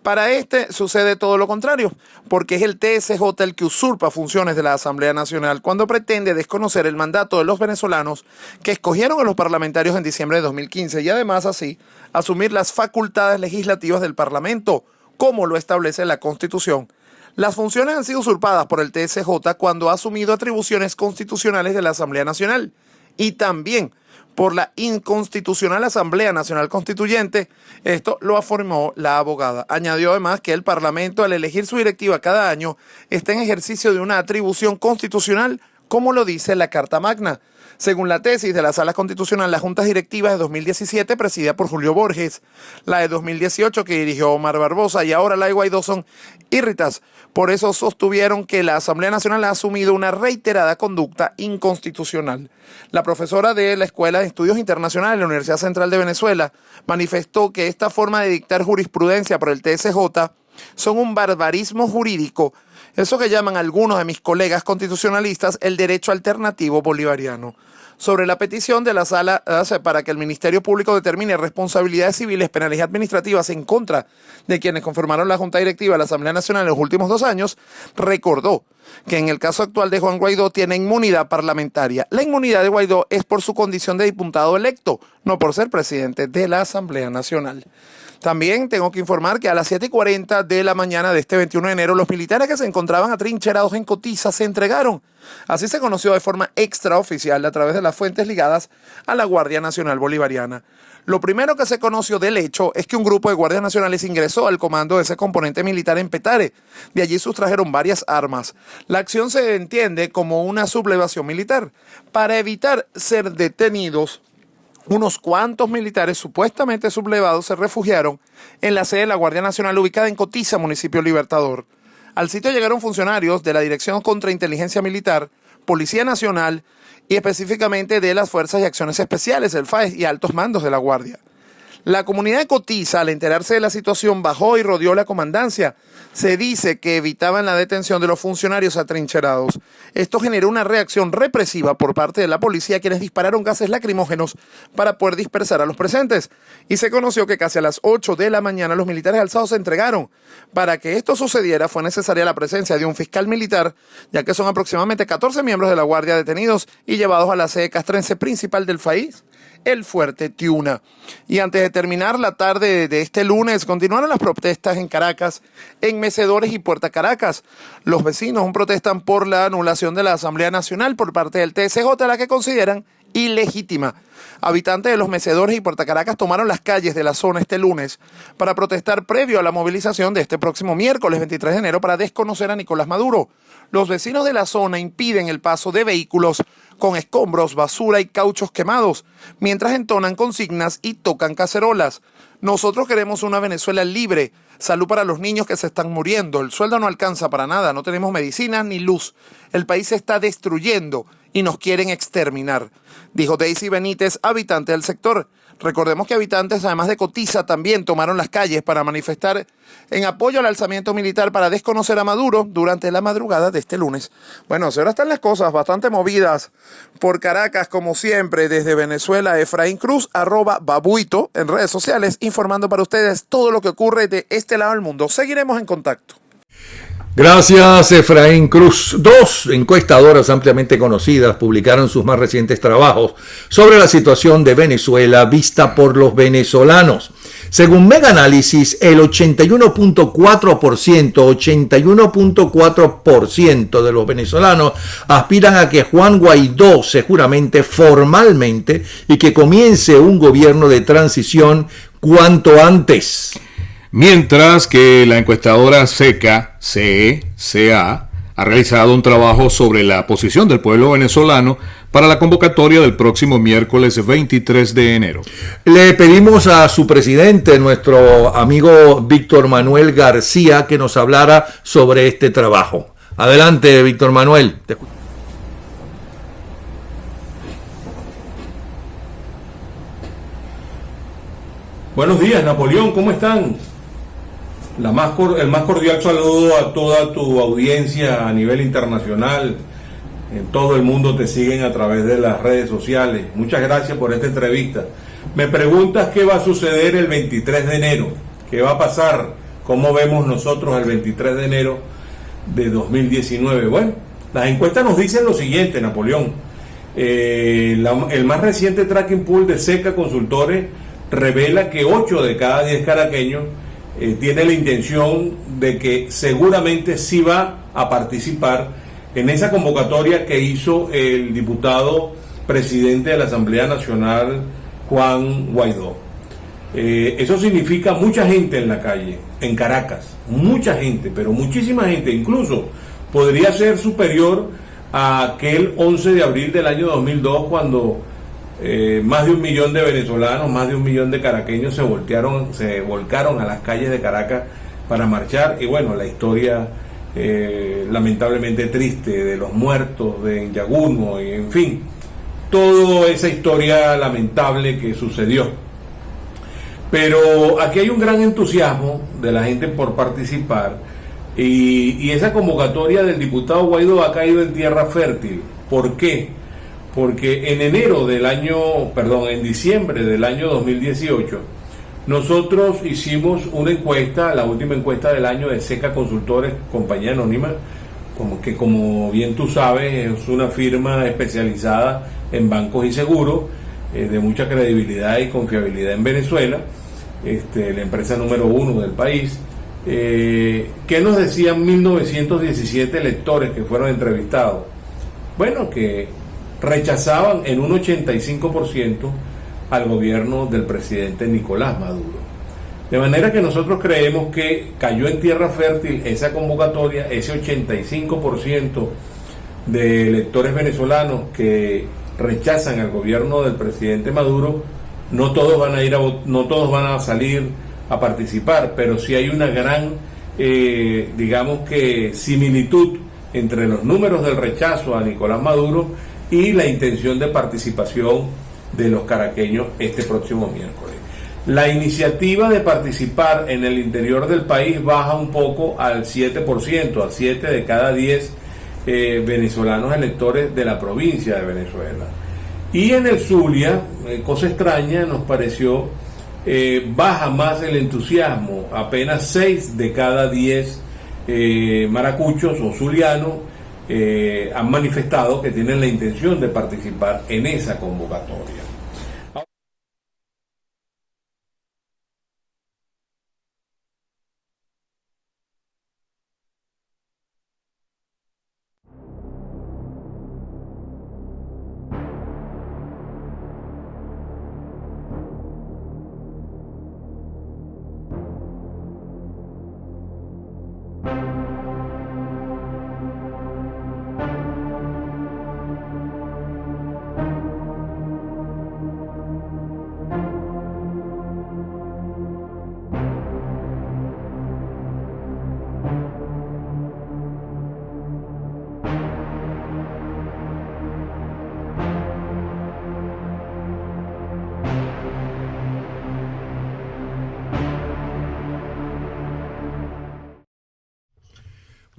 Para este sucede todo lo contrario, porque es el TSJ el que usurpa funciones de la Asamblea Nacional cuando pretende desconocer el mandato de los venezolanos que escogieron a los parlamentarios en diciembre de 2015 y además así asumir las facultades legislativas del Parlamento, como lo establece la Constitución. Las funciones han sido usurpadas por el TSJ cuando ha asumido atribuciones constitucionales de la Asamblea Nacional y también por la inconstitucional Asamblea Nacional Constituyente. Esto lo afirmó la abogada. Añadió además que el Parlamento, al elegir su directiva cada año, está en ejercicio de una atribución constitucional, como lo dice la Carta Magna. Según la tesis de la Sala Constitucional, las juntas directivas de 2017, presidida por Julio Borges, la de 2018 que dirigió Omar Barbosa y ahora la de Guaidó, son írritas. Por eso sostuvieron que la Asamblea Nacional ha asumido una reiterada conducta inconstitucional. La profesora de la Escuela de Estudios Internacionales de la Universidad Central de Venezuela manifestó que esta forma de dictar jurisprudencia por el TSJ son un barbarismo jurídico, eso que llaman algunos de mis colegas constitucionalistas el derecho alternativo bolivariano. Sobre la petición de la sala para que el Ministerio Público determine responsabilidades civiles, penales y administrativas en contra de quienes conformaron la Junta Directiva de la Asamblea Nacional en los últimos 2 años, recordó que en el caso actual de Juan Guaidó tiene inmunidad parlamentaria. La inmunidad de Guaidó es por su condición de diputado electo, no por ser presidente de la Asamblea Nacional. También tengo que informar que a las 7:40 de la mañana de este 21 de enero, los militares que se encontraban atrincherados en Cotiza se entregaron. Así se conoció de forma extraoficial a través de las fuentes ligadas a la Guardia Nacional Bolivariana. Lo primero que se conoció del hecho es que un grupo de guardias nacionales ingresó al comando de ese componente militar en Petare. De allí sustrajeron varias armas. La acción se entiende como una sublevación militar. Para evitar ser detenidos, unos cuantos militares supuestamente sublevados se refugiaron en la sede de la Guardia Nacional ubicada en Cotiza, municipio Libertador. Al sitio llegaron funcionarios de la Dirección Contrainteligencia Militar, Policía Nacional y específicamente de las Fuerzas y Acciones Especiales, el FAES, y altos mandos de la Guardia. La comunidad de Cotiza, al enterarse de la situación, bajó y rodeó la comandancia. Se dice que evitaban la detención de los funcionarios atrincherados. Esto generó una reacción represiva por parte de la policía, quienes dispararon gases lacrimógenos para poder dispersar a los presentes. Y se conoció que casi a las 8 de la mañana los militares alzados se entregaron. Para que esto sucediera fue necesaria la presencia de un fiscal militar, ya que son aproximadamente 14 miembros de la Guardia detenidos y llevados a la sede castrense principal del país, el Fuerte Tiuna. Y antes de terminar la tarde de este lunes, continuaron las protestas en Caracas, en Mecedores y Puerta Caracas. Los vecinos protestan por la anulación de la Asamblea Nacional por parte del TSJ, la que consideran ilegítima. Habitantes de los Mecedores y Puerta Caracas tomaron las calles de la zona este lunes para protestar previo a la movilización de este próximo miércoles 23 de enero para desconocer a Nicolás Maduro. Los vecinos de la zona impiden el paso de vehículos con escombros, basura y cauchos quemados, mientras entonan consignas y tocan cacerolas. Nosotros queremos una Venezuela libre, salud para los niños que se están muriendo, el sueldo no alcanza para nada, no tenemos medicinas ni luz, el país se está destruyendo y nos quieren exterminar, dijo Daisy Benítez, habitante del sector. Recordemos que habitantes, además de Cotiza, también tomaron las calles para manifestar en apoyo al alzamiento militar para desconocer a Maduro durante la madrugada de este lunes. Bueno, ahora están las cosas bastante movidas por Caracas, como siempre, desde Venezuela, Efraín Cruz, @babuito en redes sociales, informando para ustedes todo lo que ocurre de este lado del mundo. Seguiremos en contacto. Gracias, Efraín Cruz. Dos encuestadoras ampliamente conocidas publicaron sus más recientes trabajos sobre la situación de Venezuela vista por los venezolanos. Según Mega Análisis, el 81.4% de los venezolanos aspiran a que Juan Guaidó se juramente formalmente y que comience un gobierno de transición cuanto antes. Mientras que la encuestadora CECA ha realizado un trabajo sobre la posición del pueblo venezolano para la convocatoria del próximo miércoles 23 de enero. Le pedimos a su presidente, nuestro amigo Víctor Manuel García, que nos hablara sobre este trabajo. Adelante, Víctor Manuel. Buenos días, Napoleón, ¿cómo están? El más cordial saludo a toda tu audiencia a nivel internacional. En todo el mundo te siguen a través de las redes sociales. Muchas gracias por esta entrevista. Me preguntas qué va a suceder el 23 de enero. ¿Qué va a pasar? ¿Cómo vemos nosotros el 23 de enero de 2019? Bueno, las encuestas nos dicen lo siguiente, Napoleón. El más reciente tracking pool de CECA Consultores revela que 8 de cada 10 caraqueños tiene la intención de que seguramente sí va a participar en esa convocatoria que hizo el diputado presidente de la Asamblea Nacional, Juan Guaidó. Eso significa mucha gente en la calle, en Caracas, mucha gente, pero muchísima gente, incluso podría ser superior a aquel 11 de abril del año 2002 cuando más de 1 millón de venezolanos, más de 1 millón de caraqueños se volcaron a las calles de Caracas para marchar. Y bueno, la historia lamentablemente triste de los muertos de Yaguno, y en fin, toda esa historia lamentable que sucedió. Pero aquí hay un gran entusiasmo de la gente por participar, y esa convocatoria del diputado Guaidó ha caído en tierra fértil. ¿Por qué? Porque en diciembre del año 2018, nosotros hicimos una encuesta, la última encuesta del año de CECA Consultores, compañía anónima, como bien tú sabes, es una firma especializada en bancos y seguros, de mucha credibilidad y confiabilidad en Venezuela, la empresa número 1 del país. ¿Qué nos decían 1917 electores que fueron entrevistados? Bueno, que rechazaban en un 85% al gobierno del presidente Nicolás Maduro. De manera que nosotros creemos que cayó en tierra fértil esa convocatoria, ese 85% de electores venezolanos que rechazan al gobierno del presidente Maduro. No todos van a salir a participar, pero sí hay una gran, similitud entre los números del rechazo a Nicolás Maduro y la intención de participación de los caraqueños este próximo miércoles. La iniciativa de participar en el interior del país baja un poco al 7%, a 7 de cada 10 venezolanos electores de la provincia de Venezuela. Y en el Zulia, cosa extraña, nos pareció, baja más el entusiasmo, apenas 6 de cada 10 maracuchos o zulianos han manifestado que tienen la intención de participar en esa convocatoria.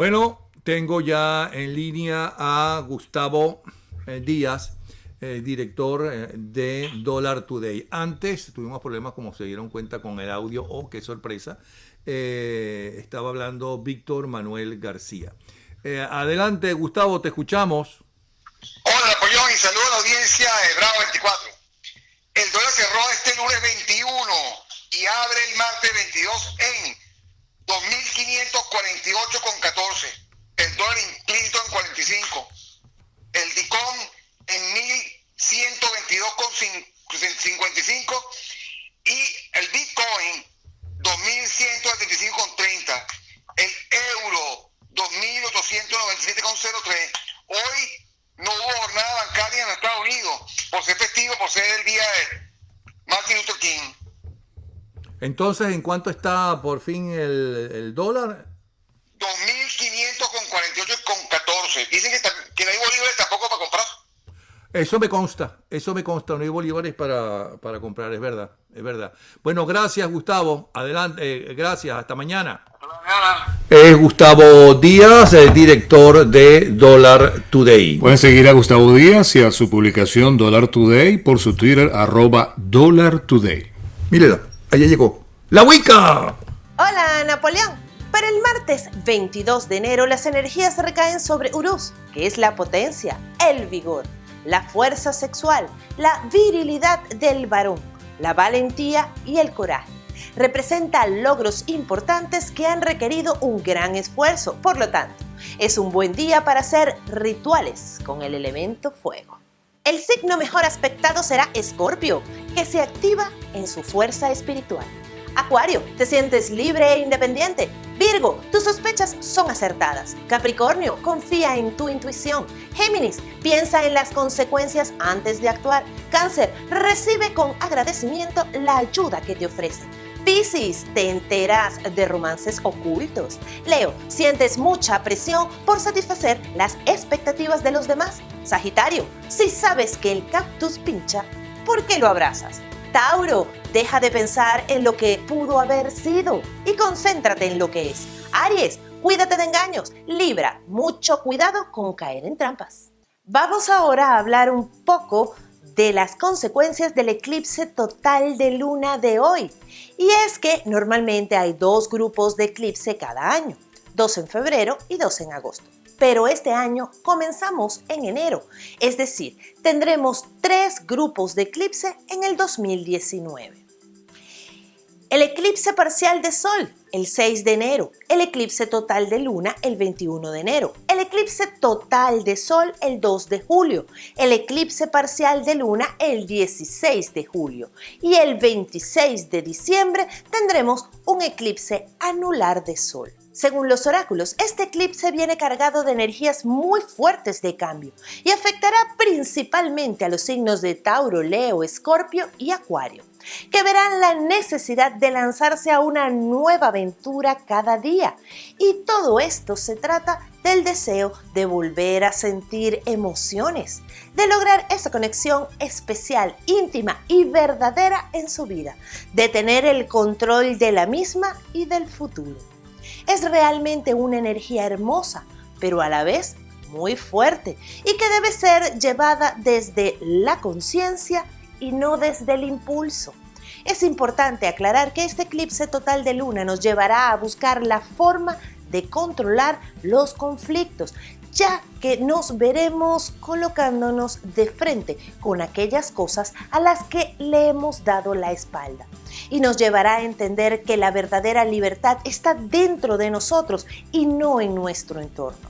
Bueno, tengo ya en línea a Gustavo Díaz, director de Dollar Today. Antes tuvimos problemas, como se dieron cuenta, con el audio. ¡Oh, qué sorpresa! Estaba hablando Víctor Manuel García. Adelante, Gustavo, te escuchamos. Hola, Napoleón, y saludo a la audiencia de Bravo 24. El dólar cerró este lunes 21 y abre el martes 22 en 2.548,14. El dólar inclito en 45. El DICOM en 1.122,55 y el Bitcoin 2.175,30. El euro 2.897,03. Hoy no hubo jornada bancaria en Estados Unidos por ser festivo, por ser el día de Martin Luther King. Entonces, ¿en cuánto está por fin el dólar? 2.548,14. Dicen que no hay bolívares tampoco para comprar. Eso me consta, no hay bolívares para comprar, es verdad. Bueno, gracias, Gustavo, adelante, gracias, hasta mañana. Es Gustavo Díaz, el director de Dollar Today. Pueden seguir a Gustavo Díaz y a su publicación Dollar Today por su Twitter, @DollarToday. Mírela, allá llegó la Wicca. Hola, Napoleón. Para el martes 22 de enero, las energías recaen sobre Uruz, que es la potencia, el vigor, la fuerza sexual, la virilidad del varón, la valentía y el coraje. Representa logros importantes que han requerido un gran esfuerzo. Por lo tanto, es un buen día para hacer rituales con el elemento fuego. El signo mejor aspectado será Escorpio, que se activa en su fuerza espiritual. Acuario, te sientes libre e independiente. Virgo, tus sospechas son acertadas. Capricornio, confía en tu intuición. Géminis, piensa en las consecuencias antes de actuar. Cáncer, recibe con agradecimiento la ayuda que te ofrecen. Piscis, te enteras de romances ocultos. Leo, sientes mucha presión por satisfacer las expectativas de los demás. Sagitario, si sabes que el cactus pincha, ¿por qué lo abrazas? Tauro, deja de pensar en lo que pudo haber sido y concéntrate en lo que es. Aries, cuídate de engaños. Libra, mucho cuidado con caer en trampas. Vamos ahora a hablar un poco de las consecuencias del eclipse total de luna de hoy. Y es que normalmente hay 2 grupos de eclipse cada año, 2 en febrero y 2 en agosto. Pero este año comenzamos en enero, es decir, tendremos 3 grupos de eclipse en el 2019. El eclipse parcial de Sol, el 6 de enero. El eclipse total de Luna, el 21 de enero. El eclipse total de Sol, el 2 de julio. El eclipse parcial de Luna, el 16 de julio. Y el 26 de diciembre tendremos un eclipse anular de Sol. Según los oráculos, este eclipse viene cargado de energías muy fuertes de cambio y afectará principalmente a los signos de Tauro, Leo, Escorpio y Acuario, que verán la necesidad de lanzarse a una nueva aventura cada día. Y todo esto se trata del deseo de volver a sentir emociones, de lograr esa conexión especial, íntima y verdadera en su vida, de tener el control de la misma y del futuro. Es realmente una energía hermosa, pero a la vez muy fuerte y que debe ser llevada desde la conciencia y no desde el impulso. Es importante aclarar que este eclipse total de luna nos llevará a buscar la forma de controlar los conflictos, ya que nos veremos colocándonos de frente con aquellas cosas a las que le hemos dado la espalda. Y nos llevará a entender que la verdadera libertad está dentro de nosotros y no en nuestro entorno.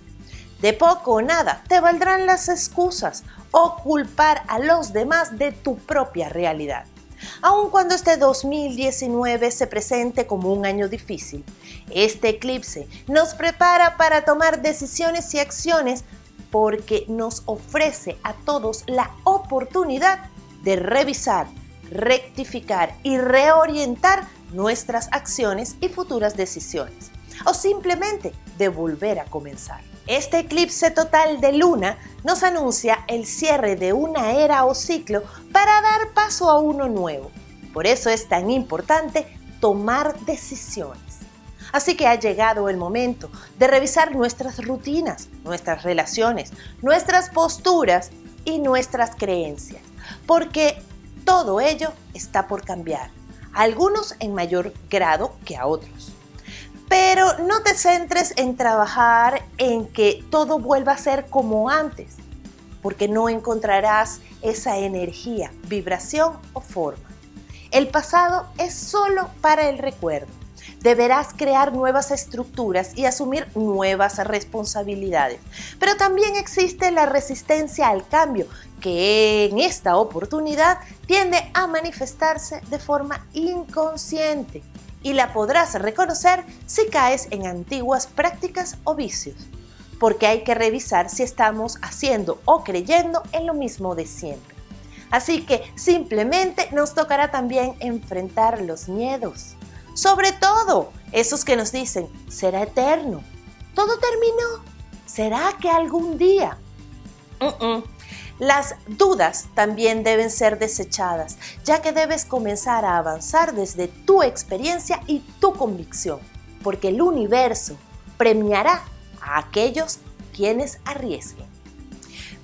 De poco o nada te valdrán las excusas o culpar a los demás de tu propia realidad. Aun cuando este 2019 se presente como un año difícil, este eclipse nos prepara para tomar decisiones y acciones porque nos ofrece a todos la oportunidad de revisar, rectificar y reorientar nuestras acciones y futuras decisiones, o simplemente de volver a comenzar. Este eclipse total de luna nos anuncia el cierre de una era o ciclo para dar paso a uno nuevo. Por eso es tan importante tomar decisiones. Así que ha llegado el momento de revisar nuestras rutinas, nuestras relaciones, nuestras posturas y nuestras creencias, porque todo ello está por cambiar, algunos en mayor grado que a otros. Pero no te centres en trabajar en que todo vuelva a ser como antes, porque no encontrarás esa energía, vibración o forma. El pasado es solo para el recuerdo. Deberás crear nuevas estructuras y asumir nuevas responsabilidades. Pero también existe la resistencia al cambio, que en esta oportunidad tiende a manifestarse de forma inconsciente y la podrás reconocer si caes en antiguas prácticas o vicios, porque hay que revisar si estamos haciendo o creyendo en lo mismo de siempre. Así que simplemente nos tocará también enfrentar los miedos, sobre todo esos que nos dicen, ¿será eterno? ¿Todo terminó? ¿Será que algún día? Las dudas también deben ser desechadas, ya que debes comenzar a avanzar desde tu experiencia y tu convicción, porque el universo premiará a aquellos quienes arriesguen.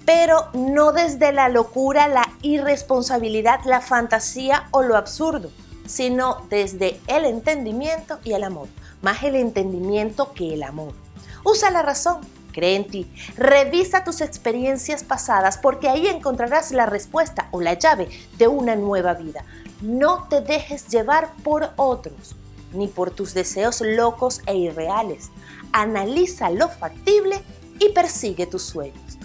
Pero no desde la locura, la irresponsabilidad, la fantasía o lo absurdo, sino desde el entendimiento y el amor, más el entendimiento que el amor. Usa la razón. Cree en ti, revisa tus experiencias pasadas porque ahí encontrarás la respuesta o la llave de una nueva vida. No te dejes llevar por otros, ni por tus deseos locos e irreales. Analiza lo factible y persigue tus sueños.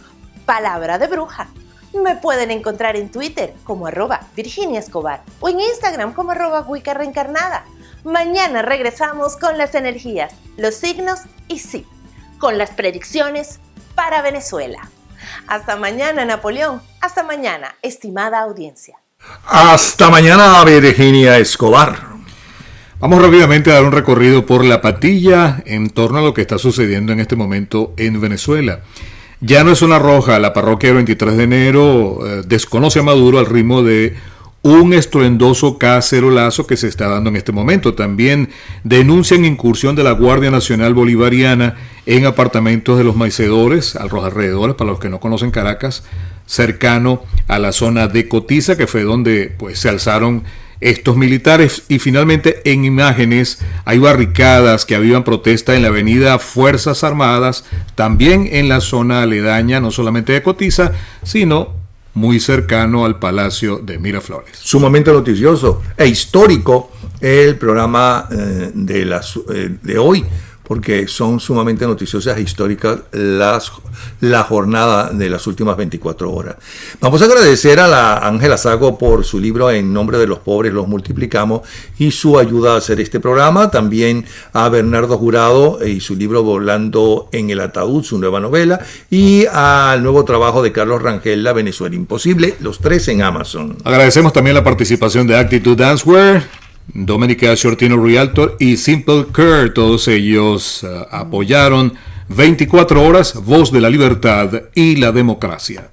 Palabra de bruja. Me pueden encontrar en Twitter como @Virginia Escobar o en Instagram como @Wicca Reencarnada. Mañana regresamos con las energías, los signos y sí, con las predicciones para Venezuela. Hasta mañana, Napoleón. Hasta mañana, estimada audiencia. Hasta mañana, Virginia Escobar. Vamos rápidamente a dar un recorrido por la patilla en torno a lo que está sucediendo en este momento en Venezuela. Ya no es zona roja, la parroquia del 23 de enero desconoce a Maduro al ritmo de un estruendoso cacerolazo que se está dando en este momento. También denuncian incursión de la Guardia Nacional Bolivariana en apartamentos de los maicedores, a los alrededores, para los que no conocen Caracas, cercano a la zona de Cotiza, que fue donde pues se alzaron estos militares. Y finalmente, en imágenes, hay barricadas que avivan protesta en la avenida Fuerzas Armadas, también en la zona aledaña, no solamente de Cotiza, sino muy cercano al Palacio de Miraflores. Sumamente noticioso e histórico el programa de hoy, porque son sumamente noticiosas e históricas la jornada de las últimas 24 horas. Vamos a agradecer a la Ángela Sago por su libro En nombre de los pobres los multiplicamos y su ayuda a hacer este programa. También a Bernardo Jurado y su libro Volando en el ataúd, su nueva novela, y al nuevo trabajo de Carlos Rangel, La Venezuela Imposible, los tres en Amazon. Agradecemos también la participación de Actitude Dancewear, Domenica Shortino Realtor y Simple Care. Todos ellos apoyaron 24 horas, Voz de la Libertad y la Democracia.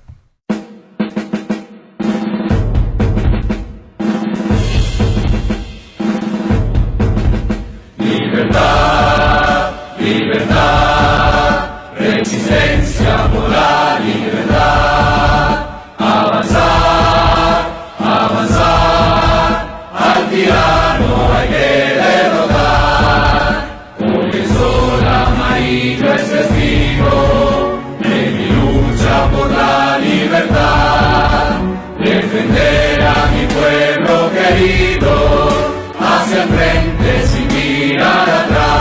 Libertad, libertad, resistencia por la libertad. Avanzar, avanzar, al tirano hay que derrotar. Hoy el sol amarillo es testigo de mi lucha por la libertad. Defender a mi pueblo querido hacia el frente sin mirar atrás.